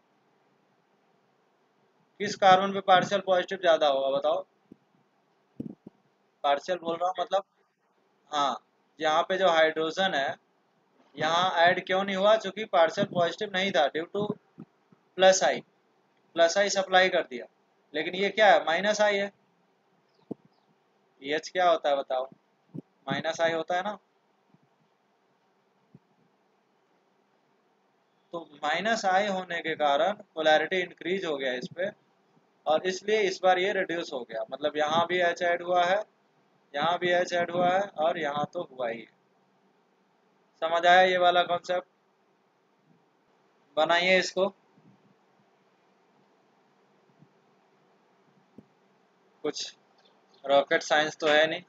किस कार्बन पे पार्शियल पॉजिटिव ज़्यादा होगा बताओ? पार्शियल बोल रहा हूँ मतलब, हाँ, यहाँ पे जो हाइड्रोजन है यहाँ ऐड क्यों नहीं हुआ? चूंकि पार्शियल पॉजिटिव नहीं था, ड्यू टू प्लस आई सप्लाई कर दिया। लेकिन ये क्या है? माइनस आई है। पीएच क्या होता है बताओ? माइनस आई होता है ना। तो माइनस आई होने के कारण पोलैरिटी इंक्रीज हो गया इस पे, और इसलिए इस बार ये रिड्यूस हो गया। मतलब यहाँ भी एच ऐड हुआ है, यहाँ भी एच ऐड हुआ है, और यहाँ तो हुआ ही है। समझ आया ये वाला कॉन्सेप्ट? बनाइए इसको। कुछ रॉकेट साइंस तो है नहीं।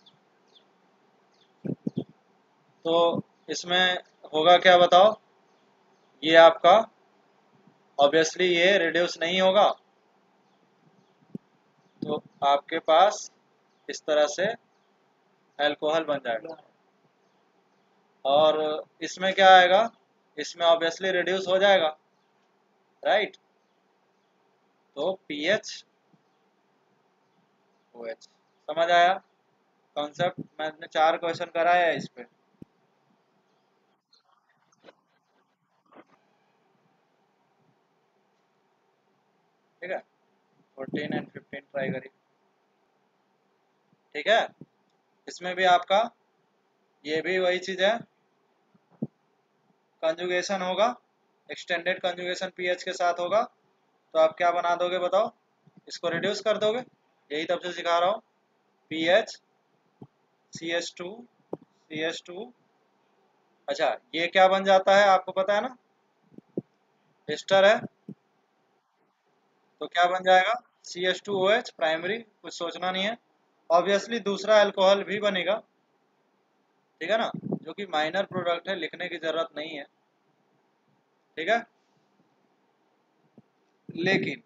तो इसमें होगा क्या बताओ? ये आपका ऑब्वियसली ये रिड्यूस नहीं होगा, तो आपके पास इस तरह से अल्कोहल बन जाएगा। और इसमें क्या आएगा? इसमें ऑब्वियसली रिड्यूस हो जाएगा, राइट? तो पीएच OH। समझ आया कॉन्सेप्ट? मैंने 4 क्वेश्चन कराया है इस पे। ठीक है, 14 एंड 15 ट्राई करिए। ठीक है, इसमें भी आपका ये भी वही चीज है, कंजुगेशन होगा, एक्सटेंडेड कंजुगेशन पीएच के साथ होगा। तो आप क्या बना दोगे बताओ? इसको रिड्यूस कर दोगे, यही तब से सिखा रहा हूँ। PH CH2 CH2। अच्छा, ये क्या बन जाता है आपको पता है ना? एस्टर है, तो क्या बन जाएगा? CH2OH प्राइमरी, कुछ सोचना नहीं है। ऑब्वियसली दूसरा अल्कोहल भी बनेगा, ठीक है ना, जो कि माइनर प्रोडक्ट है, लिखने की जरूरत नहीं है। ठीक है, लेकिन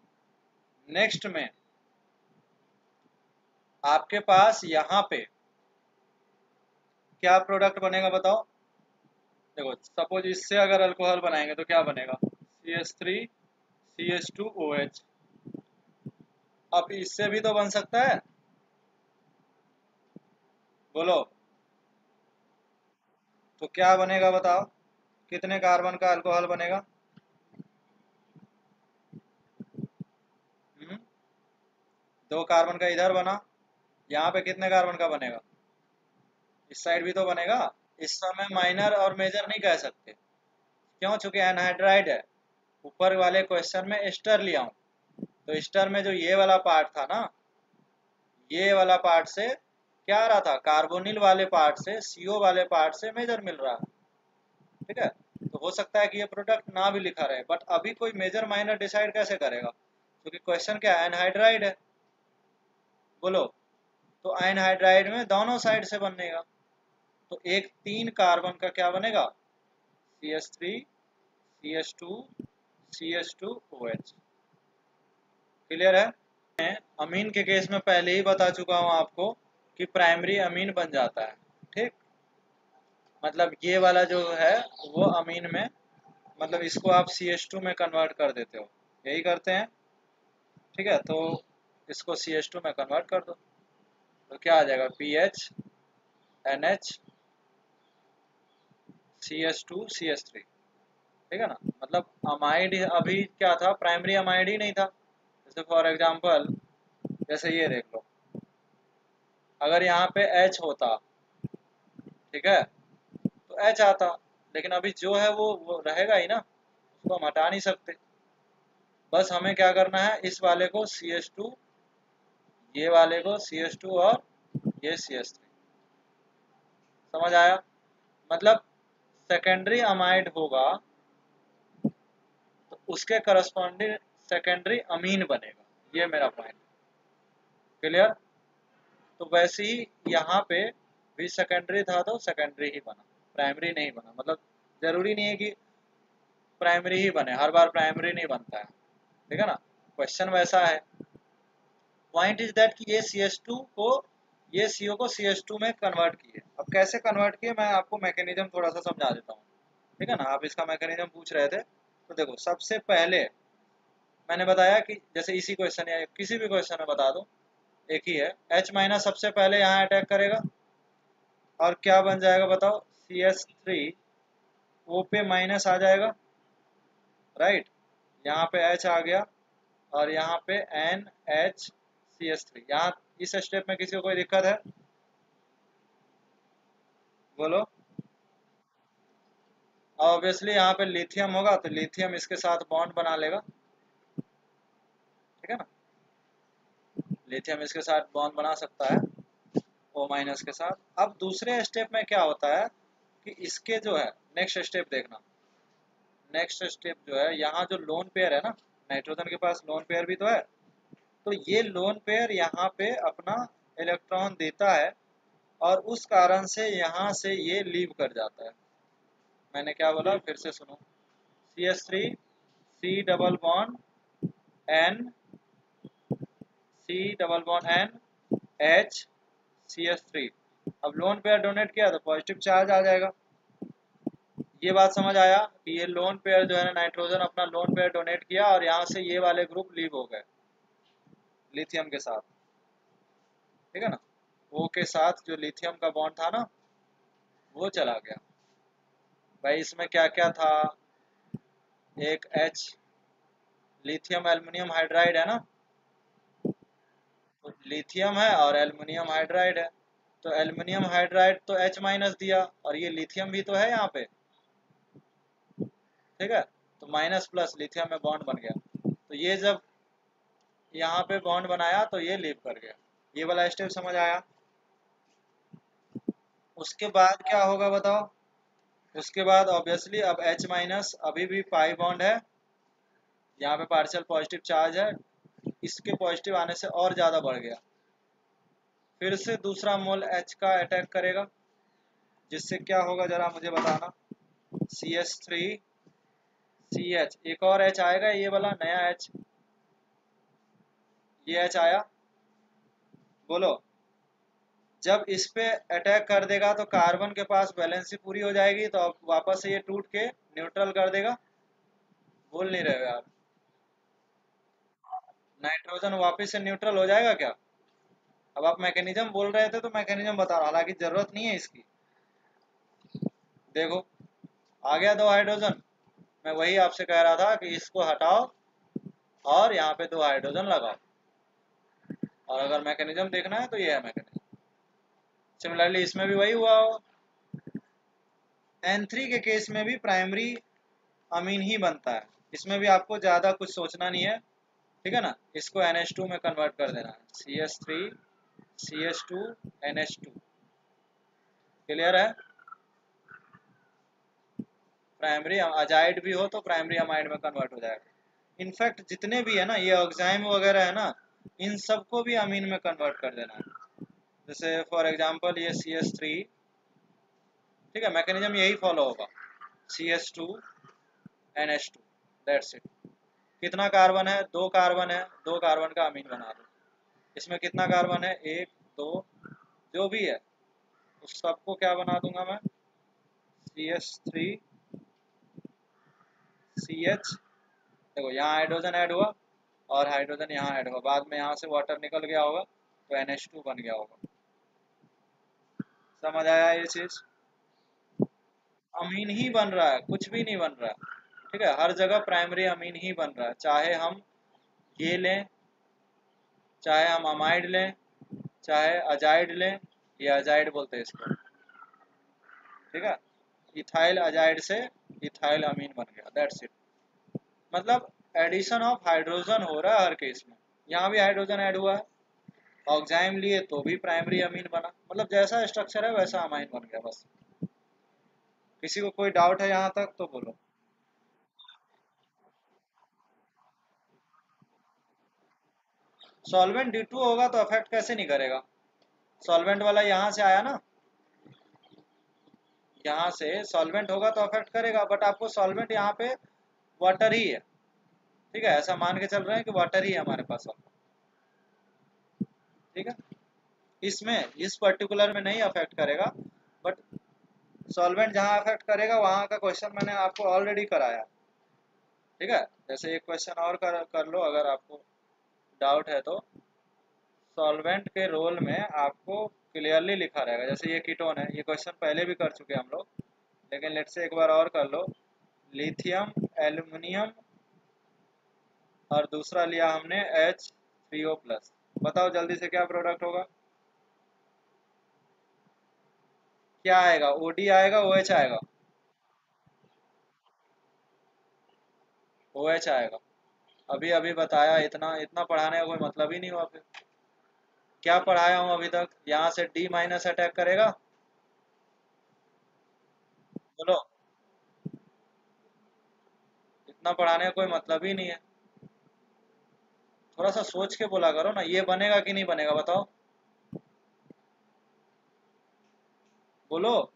नेक्स्ट में आपके पास यहाँ पे क्या प्रोडक्ट बनेगा बताओ? देखो, सपोज इससे अगर अल्कोहल बनाएंगे तो क्या बनेगा? CH3 CH2OH। अब इससे भी तो बन सकता है, बोलो। तो क्या बनेगा बताओ? कितने कार्बन का अल्कोहल बनेगा? हम्म? 2 कार्बन का इधर बना, यहाँ पे कितने कार्बन का बनेगा? इस साइड भी तो बनेगा। इस समय माइनर और मेजर नहीं कह सकते, क्यों? चूंकि एनहाइड्राइड है। ऊपर वाले क्वेश्चन में एस्टर लिया हूँ, तो एस्टर में जो ये वाला पार्ट था ना, ये वाला पार्ट से क्या आ रहा था? कार्बोनिल वाले पार्ट से, CO वाले पार्ट से मेजर मिल रहा है। ठीक है, तो हो सकता है कि ये प्रोडक्ट ना भी लिखा रहे, बट अभी कोई मेजर माइनर डिसाइड कैसे करेगा? क्योंकि क्वेश्चन क्या है? एनहाइड्राइड है, बोलो। तो एनहाइड्राइड में दोनों साइड से बनेगा, तो एक 3 कार्बन का क्या बनेगा? CH3 CH2 CH2OH। क्लियर है? मैं अमीन के केस में पहले ही बता चुका हूं आपको कि प्राइमरी अमीन बन जाता है। ठीक, मतलब ये वाला जो है वो अमीन में, मतलब इसको आप CH2 में कन्वर्ट कर देते हो, यही करते हैं। ठीक है, तो इसको CH2 में कन्वर्ट कर दो, तो क्या आ जाएगा? PH NH CH2 CH3। ठीक है ना, मतलब अमाइड अभी क्या था? प्राइमरी अमाइड ही नहीं था। जैसे फॉर एग्जांपल, जैसे ये देख लो, अगर यहाँ पे H होता, ठीक है, तो H आता, लेकिन अभी जो है वो रहेगा ही ना, उसको हम हटा नहीं सकते। बस हमें क्या करना है? इस वाले को CH2, ये वाले को CH2, और ये CH3। समझ आया? मतलब सेकेंडरी अमाइड होगा तो उसके करस्पॉन्डिंग सेकेंडरी अमीन बनेगा, ये मेरा पॉइंट। क्लियर? तो वैसे ही यहाँ पे भी सेकेंडरी था तो सेकेंडरी ही बना, प्राइमरी नहीं बना। मतलब जरूरी नहीं है कि प्राइमरी ही बने, हर बार प्राइमरी नहीं बनता है। ठीक है ना, क्वेश्चन वैसा है। पॉइंट इज दैट कि ये CH2 को, ये CO को CH2 में कन्वर्ट किए। अब कैसे कन्वर्ट किए मैं आपको मैकेनिज्म थोड़ा सा समझा देता हूँ, ठीक है ना। आप इसका मैकेनिज्म पूछ रहे थे, तो देखो सबसे पहले मैंने बताया कि जैसे इसी क्वेश्चन या किसी भी क्वेश्चन में बता दो, एक ही है, H माइनस सबसे पहले यहाँ अटैक करेगा और क्या बन जाएगा बताओ, CH3 O पे माइनस आ जाएगा, राइट। यहाँ पे H आ गया और यहाँ पे NHCH3। यहाँ इस स्टेप में किसी को कोई दिक्कत है, बोलो। ऑब्वियसली यहाँ पे लिथियम होगा तो लिथियम इसके साथ बॉन्ड बना लेगा, ठीक है ना। लिथियम इसके साथ बॉन्ड बना सकता है O माइनस के साथ। अब दूसरे स्टेप में क्या होता है कि इसके जो है नेक्स्ट स्टेप देखना, नेक्स्ट स्टेप जो है यहाँ जो लोन पेयर है ना, नाइट्रोजन के पास लोन पेयर भी तो है, तो ये लोन पेयर यहाँ पे अपना इलेक्ट्रॉन देता है और उस कारण से यहाँ से ये लीव कर जाता है। मैंने क्या बोला फिर से सुनो, CH3 C double bond N, C double bond N H CH3। अब लोन पेयर डोनेट किया तो पॉजिटिव चार्ज आ जाएगा। ये बात समझ आया कि ये लोन पेयर जो है ना, नाइट्रोजन अपना लोन पेयर डोनेट किया और यहाँ से ये वाले ग्रुप लीव हो गए लिथियम के साथ, ठीक है ना। O के साथ जो लिथियम का बॉन्ड था ना वो चला गया। भाई इसमें क्या क्या था, एक H, लिथियम एल्युमिनियम हाइड्राइड है ना, तो लिथियम है और एल्युमिनियम हाइड्राइड है, तो एल्युमिनियम हाइड्राइड तो H माइनस दिया और ये लिथियम भी तो है यहाँ पे, ठीक है। तो माइनस प्लस लिथियम में बॉन्ड बन गया, तो ये जब यहाँ पे बॉन्ड बनाया तो ये लीव कर गया। ये वाला स्टेप समझ आया। उसके बाद क्या होगा बताओ, उसके बाद ऑब्वियसली अब H माइनस अभी भी पाई बॉन्ड है, यहाँ पे पार्शियल पॉजिटिव चार्ज है, इसके पॉजिटिव आने से और ज़्यादा बढ़ गया। फिर से दूसरा मोल H का अटैक करेगा, जिससे क्या होगा जरा मुझे बताना, CH3 CH, एक और H आएगा, ये वाला नया H, ये H आया, बोलो। जब इस पे अटैक कर देगा तो कार्बन के पास वैलेंसी पूरी हो जाएगी, तो अब वापस से ये टूट के न्यूट्रल कर देगा। बोल नहीं रहे हो यार, नाइट्रोजन वापस से न्यूट्रल हो जाएगा क्या। अब आप मैकेनिज्म बोल रहे थे तो मैकेनिज्म बता रहा, हालांकि जरूरत नहीं है इसकी। देखो आ गया दो हाइड्रोजन, मैं वही आपसे कह रहा था कि इसको हटाओ और यहाँ पे दो हाइड्रोजन लगाओ, और अगर मैकेनिज्म देखना है तो ये है मैकेनिज्म। सिमिलरली इसमें भी वही हुआ हो, N3 के केस में भी प्राइमरी अमीन ही बनता है, इसमें भी आपको ज़्यादा कुछ सोचना नहीं है, ठीक है ना। इसको NH2 में कन्वर्ट कर देना है, CH3 CH2 NH2, क्लियर है। प्राइमरी अजाइड भी हो तो प्राइमरी अमाइड में कन्वर्ट हो जाएगा। इनफैक्ट जितने भी है ना ये ऑक्साइम वगैरह है ना, इन सबको भी अमीन में कन्वर्ट कर देना है। जैसे फॉर एग्जांपल ये CH3, ठीक है, मैकेनिज्म यही फॉलो होगा, CH2 NH2, दैट्स इट। कितना कार्बन है, दो कार्बन है, दो कार्बन का अमीन बना दो। इसमें कितना कार्बन है, एक दो, जो भी है उस सबको क्या बना दूंगा मैं, CH3 CH। देखो यहाँ हाइड्रोजन ऐड हुआ और हाइड्रोजन यहाँ ऐड हुआ, बाद में यहाँ से वाटर निकल गया होगा तो NH2 बन गया होगा। समझ आया ये चीज, अमीन ही बन रहा है, कुछ भी नहीं बन रहा है, ठीक है। हर जगह प्राइमरी अमीन ही बन रहा है, चाहे हम ये लें, चाहे हम अमाइड लें, चाहे अजाइड लें, ये अजाइड बोलते हैं इसको, ठीक है। इथाइल अजाइड से इथाइल अमीन बन गया, दैट्स इट। मतलब एडिशन ऑफ हाइड्रोजन हो रहा है हर केस में। यहाँ भी हाइड्रोजन ऐड हुआ है, ऑक्साइम लिए तो भी प्राइमरी अमीन बना, मतलब जैसा स्ट्रक्चर है वैसा अमाइन बन गया बस। किसी को कोई डाउट है यहाँ तक तो बोलो। सॉल्वेंट D2 होगा तो अफेक्ट कैसे नहीं करेगा, सॉल्वेंट वाला यहाँ से आया ना, यहाँ से सॉल्वेंट होगा तो अफेक्ट करेगा, बट आपको सॉल्वेंट यहाँ पे वाटर ही है, ठीक है। ऐसा मान के चल रहे हैं कि वाटर ही है हमारे पास। ठीक है, इसमें इस पर्टिकुलर में नहीं अफेक्ट करेगा, बट सॉल्वेंट जहाँ अफेक्ट करेगा वहाँ का क्वेश्चन मैंने आपको ऑलरेडी कराया। ठीक है, जैसे एक क्वेश्चन और कर लो अगर आपको डाउट है तो। सॉल्वेंट के रोल में आपको क्लियरली लिखा रहेगा, जैसे ये कीटोन है, ये क्वेश्चन पहले भी कर चुके हैं हम लोग, लेकिन लेट से एक बार और कर लो। लिथियम एल्युमिनियम और दूसरा लिया हमने H3O+, बताओ जल्दी से क्या प्रोडक्ट होगा, क्या आएगा? OD आएगा, OH आएगा? OH आएगा। अभी अभी बताया, इतना इतना पढ़ाने का कोई मतलब ही नहीं हुआ फिर। क्या पढ़ाया हूँ अभी तक? यहाँ से D- अटैक करेगा, बोलो। इतना पढ़ाने का कोई मतलब ही नहीं है। थोड़ा सा सोच के बोला करो ना, ये बनेगा कि नहीं बनेगा बताओ, बोलो।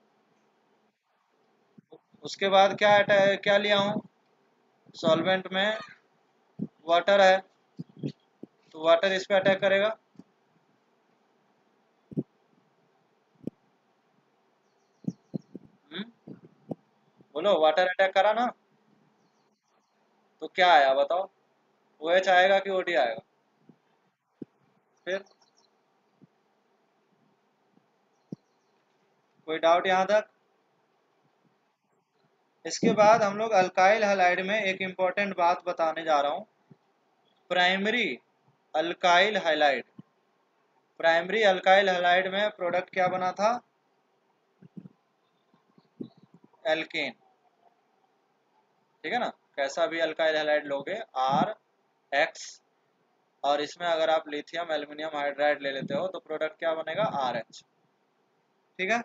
उसके बाद क्या क्या लिया हूँ? सॉल्वेंट में वाटर है, तो वाटर इस पे अटैक करेगा। बोलो, वाटर अटैक करा ना, तो क्या आया बताओ? OH आएगा कि OD आएगा? फिर कोई डाउट यहाँ तक? इसके बाद हम लोग अल्काइल हैलाइड में एक इम्पॉर्टेंट बात बताने जा रहा हूँ। Primary alkyl halide, primary alkyl halide में प्रोडक्ट क्या बना था? एल्केन। ठीक है ना, कैसा भी अल्काइल हैलाइड लोगे RX, और इसमें अगर आप लिथियम एल्युमिनियम हाइड्राइड ले लेते हो तो प्रोडक्ट क्या बनेगा? RH। ठीक है,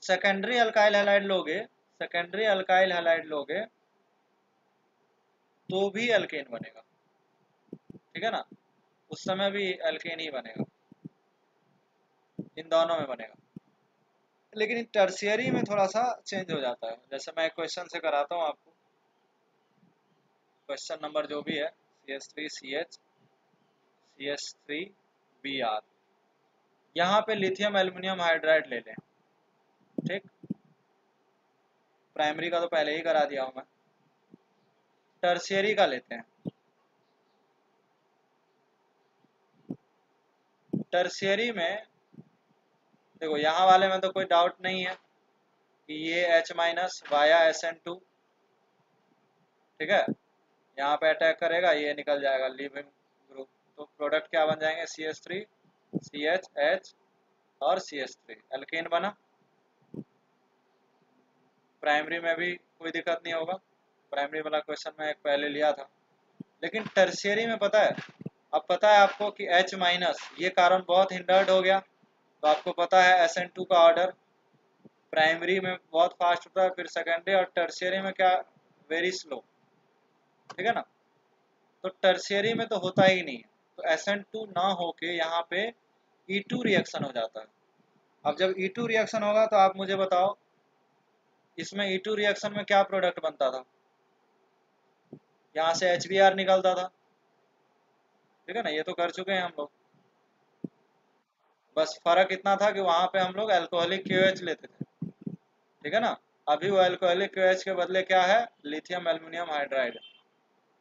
सेकेंडरी अल्काइल हैलाइड लोगे, सेकेंडरी अल्काइल हैलाइड लोगे तो भी अल्केन बनेगा। ठीक है ना, उस समय भी अल्केन ही बनेगा, इन दोनों में बनेगा। लेकिन टर्शियरी में थोड़ा सा चेंज हो जाता है, जैसे मैं एक क्वेश्चन से कराता हूँ आपको। क्वेश्चन नंबर जो भी है, CH3CH CH3Br, यहाँ पे लिथियम एल्युमिनियम हाइड्राइड ले लें। ठीक, प्राइमरी का तो पहले ही करा दिया हूँ मैं, टर्शियरी का लेते हैं। टर्शियरी में देखो, यहाँ वाले में तो कोई डाउट नहीं है कि ये H- वाया SN2, ठीक है, यहाँ पे अटैक करेगा, ये निकल जाएगा लिविंग ग्रुप, तो प्रोडक्ट क्या बन जाएंगे? CH3 CH और CH3, एल्केन बना। प्राइमरी में भी कोई दिक्कत नहीं होगा, प्राइमरी वाला क्वेश्चन में एक पहले लिया था। लेकिन टर्शियरी में पता है, अब पता है आपको कि H- ये कार्बन बहुत हिंडर्ड हो गया, तो आपको पता है SN2 का ऑर्डर प्राइमरी में बहुत फास्ट होता है, फिर सेकेंडरी और टर्शियरी में क्या? Very slow. ठीक है ना, तो टर्शियरी में तो होता ही नहीं है, तो SN2 ना होके यहाँ पे E2 रिएक्शन हो जाता है। अब जब E2 रिएक्शन होगा तो आप मुझे बताओ, इसमें E2 रिएक्शन में क्या प्रोडक्ट बनता था? यहाँ से HBr निकलता था। ठीक है ना, ये तो कर चुके हैं हम लोग, बस फर्क इतना था कि वहां पे हम लोग अल्कोहलिक QH लेते थे। ठीक है ना, अभी वो अल्कोहलिक QH के बदले क्या है? लिथियम एल्युमिनियम हाइड्राइड,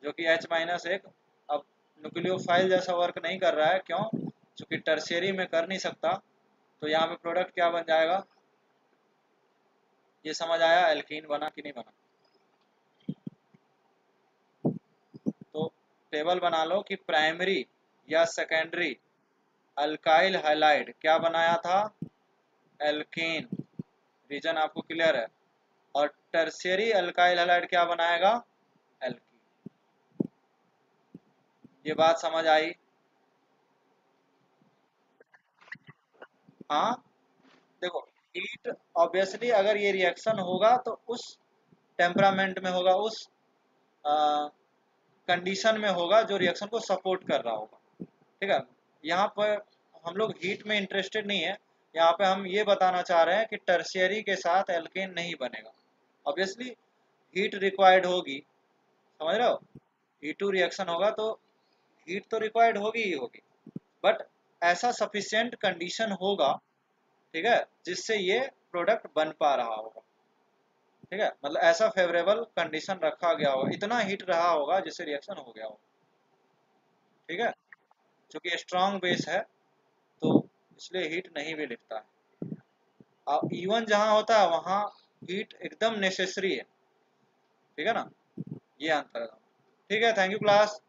जो कि H- एक अब न्यूक्लियोफाइल जैसा वर्क नहीं कर रहा है। क्यों? क्योंकि टर्शियरी में कर नहीं सकता, तो यहाँ पे प्रोडक्ट क्या बन जाएगा? ये समझ आया एल्कीन बना कि नहीं बना? तो टेबल बना लो कि प्राइमरी या सेकेंडरी अल्काइल हैलाइड क्या बनाया था? एल्केन। रीजन आपको क्लियर है? और टर्शियरी अल्काइल हैलाइड क्या बनाएगा? एल्कीन। ये बात समझ आई? हाँ, देखो, हीट ऑब्वियसली अगर ये रिएक्शन होगा तो उस टेम्परामेंट में होगा, उस कंडीशन में होगा जो रिएक्शन को सपोर्ट कर रहा होगा। ठीक है, यहाँ पर हम लोग हीट में इंटरेस्टेड नहीं है, यहाँ पे हम ये बताना चाह रहे हैं कि टर्शियरी के साथ एल्केन नहीं बनेगा। ऑब्वियसली हीट रिक्वायर्ड होगी, समझ रहे हो? E2 रिएक्शन होगा तो हीट तो रिक्वायर्ड होगी ही होगी। बट ऐसा सफिशिएंट कंडीशन होगा, ठीक है, जिससे ये प्रोडक्ट बन पा रहा होगा। ठीक है, मतलब ऐसा फेवरेबल कंडीशन रखा गया होगा, इतना हीट रहा होगा जिससे रिएक्शन हो गया होगा। ठीक है, क्योंकि स्ट्रॉन्ग बेस है तो इसलिए हीट नहीं भी लिखता है। और इवन जहां होता है वहां हीट एकदम नेसेसरी है। ठीक है ना, ये अंतर है। ठीक है, थैंक यू क्लास।